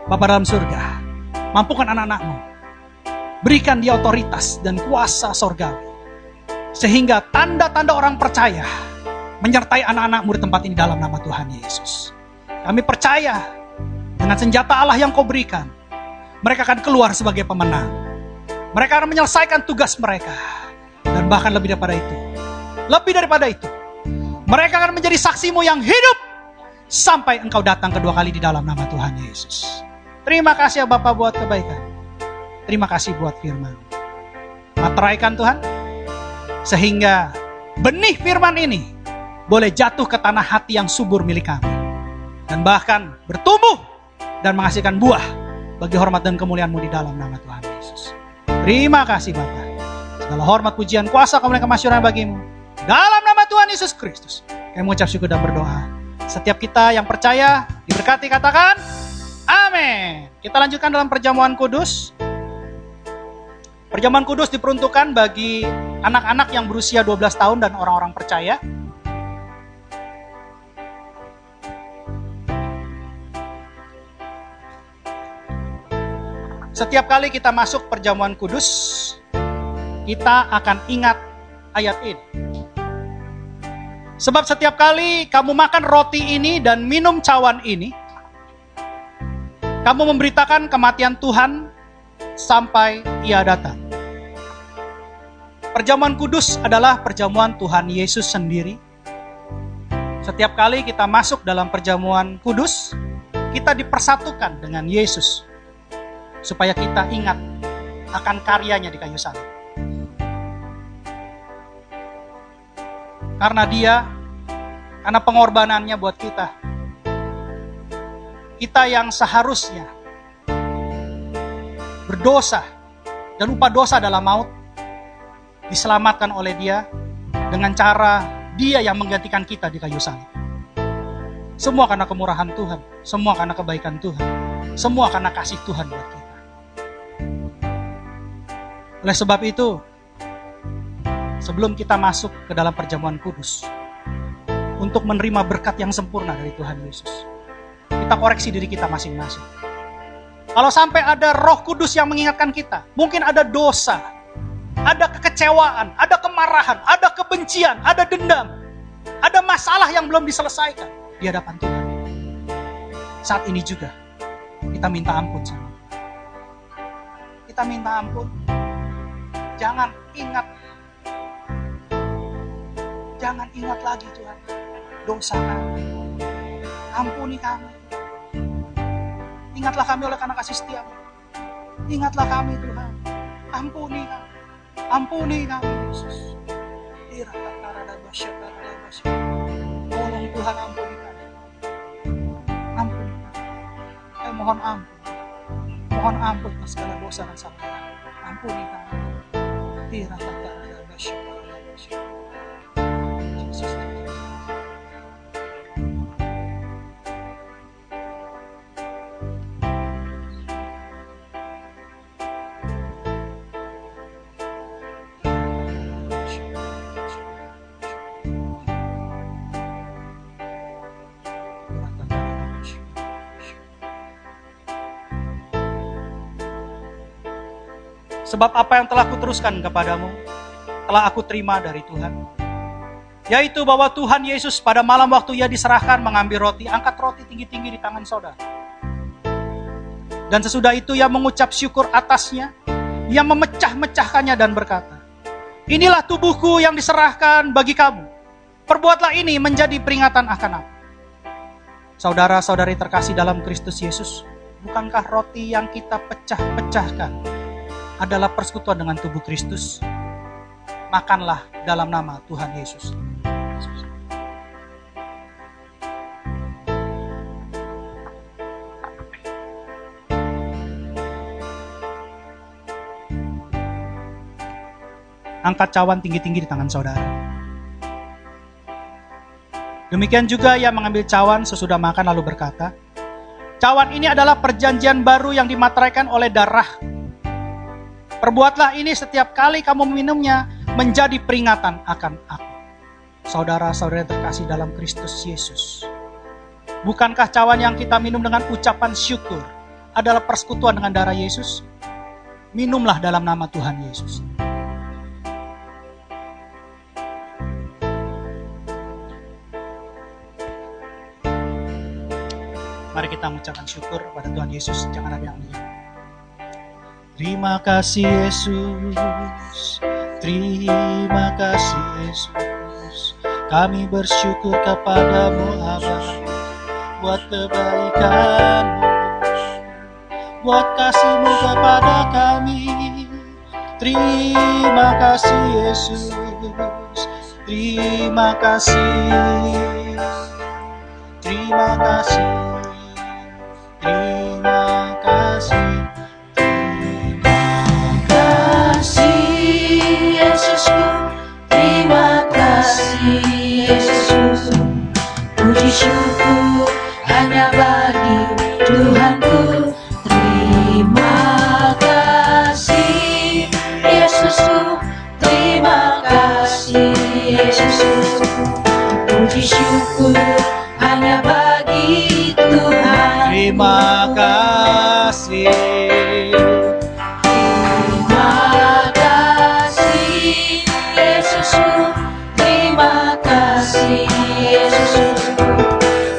Bapa dalam surga, mampukan anak-anak-Mu. Berikan dia otoritas dan kuasa sorgawi. Sehingga tanda-tanda orang percaya menyertai anak-anak-Mu di tempat ini dalam nama Tuhan Yesus. Kami percaya dengan senjata Allah yang Kau berikan, mereka akan keluar sebagai pemenang. Mereka akan menyelesaikan tugas mereka. Dan bahkan lebih daripada itu, mereka akan menjadi saksi-Mu yang hidup sampai Engkau datang kedua kali di dalam nama Tuhan Yesus. Terima kasih ya Bapak buat kebaikan. Terima kasih buat firman. Materaikan Tuhan, sehingga benih firman ini boleh jatuh ke tanah hati yang subur milik kami. Dan bahkan bertumbuh dan menghasilkan buah bagi hormat dan kemuliaan-Mu di dalam nama Tuhan Yesus. Terima kasih Bapak. Segala hormat, pujian, kuasa, kemuliaan, kemasyuran bagi-Mu. Dalam nama Tuhan Yesus Kristus, kami mengucap syukur dan berdoa. Setiap kita yang percaya, diberkati, katakan, amin. Kita lanjutkan dalam perjamuan kudus. Perjamuan kudus diperuntukkan bagi anak-anak yang berusia 12 tahun dan orang-orang percaya. Setiap kali kita masuk perjamuan kudus, kita akan ingat ayat ini. Sebab setiap kali kamu makan roti ini dan minum cawan ini, kamu memberitakan kematian Tuhan sampai Ia datang. Perjamuan kudus adalah perjamuan Tuhan Yesus sendiri. Setiap kali kita masuk dalam perjamuan kudus, kita dipersatukan dengan Yesus, supaya kita ingat akan karyanya di kayu salib. Karena dia, karena pengorbanannya buat kita yang seharusnya berdosa dan upah dosa adalah maut, diselamatkan oleh dia dengan cara dia yang menggantikan kita di kayu salib. Semua karena kemurahan Tuhan, semua karena kebaikan Tuhan, semua karena kasih Tuhan buat kita. Oleh sebab itu, sebelum kita masuk ke dalam perjamuan kudus, untuk menerima berkat yang sempurna dari Tuhan Yesus, kita koreksi diri kita masing-masing. Kalau sampai ada Roh Kudus yang mengingatkan kita, mungkin ada dosa, ada kekecewaan, ada kemarahan, ada kebencian, ada dendam, ada masalah yang belum diselesaikan di hadapan Tuhan. Saat ini juga kita minta ampun sama Tuhan. Kita minta ampun. Jangan ingat lagi Tuhan dosa kami. Ampuni kami. Ingatlah kami oleh karena kasih setia-Mu. Ingatlah kami Tuhan. Ampuni kami. Ampuni kami Yesus. Tolong Tuhan, ampuni kami. Ampuni kami. Mohon ampun. Mohon ampun atas segala dosa dan salah kami. Ampuni kami. Yesus. Sebab apa yang telah kuteruskan kepadamu, telah aku terima dari Tuhan. Yaitu bahwa Tuhan Yesus pada malam waktu ia diserahkan mengambil roti, angkat roti tinggi-tinggi di tangan saudara. Dan sesudah itu ia mengucap syukur atasnya, ia memecah-mecahkannya dan berkata, inilah tubuhku yang diserahkan bagi kamu. Perbuatlah ini menjadi peringatan akan aku. Saudara-saudari terkasih dalam Kristus Yesus, bukankah roti yang kita pecah-pecahkan adalah persekutuan dengan tubuh Kristus? Makanlah dalam nama Tuhan Yesus. Angkat cawan tinggi-tinggi di tangan saudara. Demikian juga ia mengambil cawan sesudah makan lalu berkata, cawan ini adalah perjanjian baru yang dimateraikan oleh darah. Perbuatlah ini setiap kali kamu meminumnya menjadi peringatan akan aku. Saudara-saudara terkasih dalam Kristus Yesus, bukankah cawan yang kita minum dengan ucapan syukur adalah persekutuan dengan darah Yesus? Minumlah dalam nama Tuhan Yesus. Mari kita mengucapkan syukur pada Tuhan Yesus. Jangan ada yang diam. Terima kasih Yesus, terima kasih Yesus. Kami bersyukur kepadamu Aba, buat kebaikan-Mu, buat kasih-Mu kepada kami. Terima kasih Yesus, terima kasih, terima kasih, terima kasih. Terima kasih Yesus, puji syukur hanya bagi Tuhanku. Terima kasih Yesusku, terima kasih Yesus, puji syukur hanya bagi Tuhan. Terima kasih.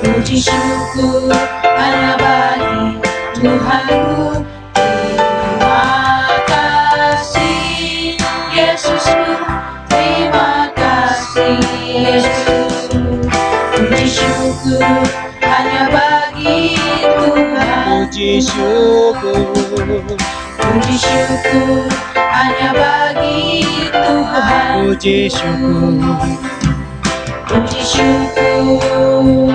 Puji syukur hanya bagi Tuhanku. Terima kasih Yesusku, terima kasih Yesus. Puji syukur hanya bagi Tuhan. Puji syukur, Puji syukur hanya bagi Tuhan. puji syukur. Puji syukur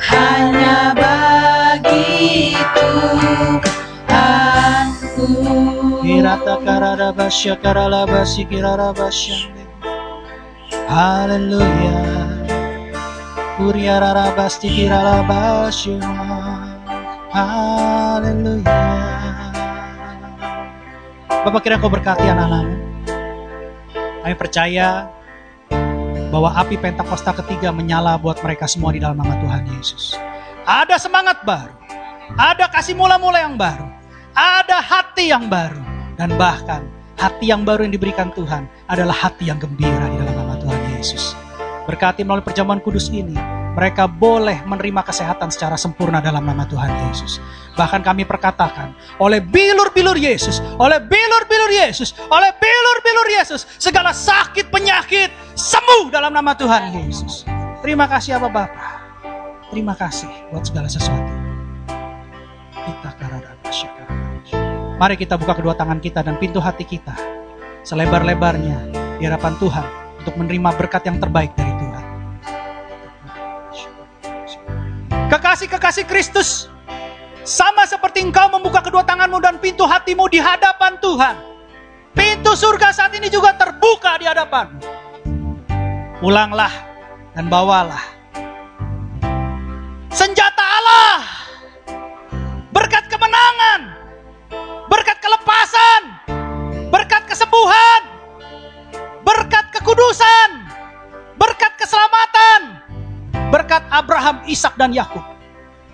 hanya bagi Tuhanku. Kirata karada basya karala basi kirara basyande. Haleluya. Kuriara basti kirala basya. Haleluya. Bapak kira kau berkati anak-anakmu. Kami percaya bahwa api Pentakosta ketiga menyala buat mereka semua di dalam nama Tuhan Yesus. Ada semangat baru, ada kasih mula-mula yang baru, ada hati yang baru, dan bahkan hati yang baru yang diberikan Tuhan adalah hati yang gembira di dalam nama Tuhan Yesus. Berkati melalui perjamuan kudus ini, mereka boleh menerima kesehatan secara sempurna dalam nama Tuhan Yesus. Bahkan kami perkatakan, oleh bilur-bilur Yesus, oleh bilur-bilur Yesus, oleh bilur-bilur Yesus, segala sakit penyakit sembuh dalam nama Tuhan Yesus. Terima kasih Aba Bapa. Terima kasih buat segala sesuatu. Mari kita buka kedua tangan kita dan pintu hati kita selebar-lebarnya di hadapan Tuhan untuk menerima berkat yang terbaik dari Tuhan. Kekasih-kekasih Kristus, sama seperti engkau membuka kedua tanganmu dan pintu hatimu di hadapan Tuhan, pintu surga saat ini juga terbuka di hadapanmu. Pulanglah dan bawalah senjata Allah, berkat kemenangan, berkat kelepasan, berkat kesembuhan, berkat kekudusan, berkat keselamatan, berkat Abraham, Ishak dan Yakub.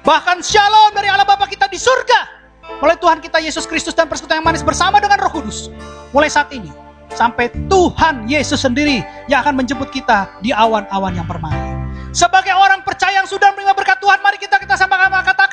Bahkan shalom dari Allah Bapa kita di surga oleh Tuhan kita Yesus Kristus dan persekutuan yang manis bersama dengan Roh Kudus mulai saat ini sampai Tuhan Yesus sendiri yang akan menjemput kita di awan-awan yang permai. Sebagai orang percaya yang sudah menerima berkat Tuhan, mari kita sama-sama katakan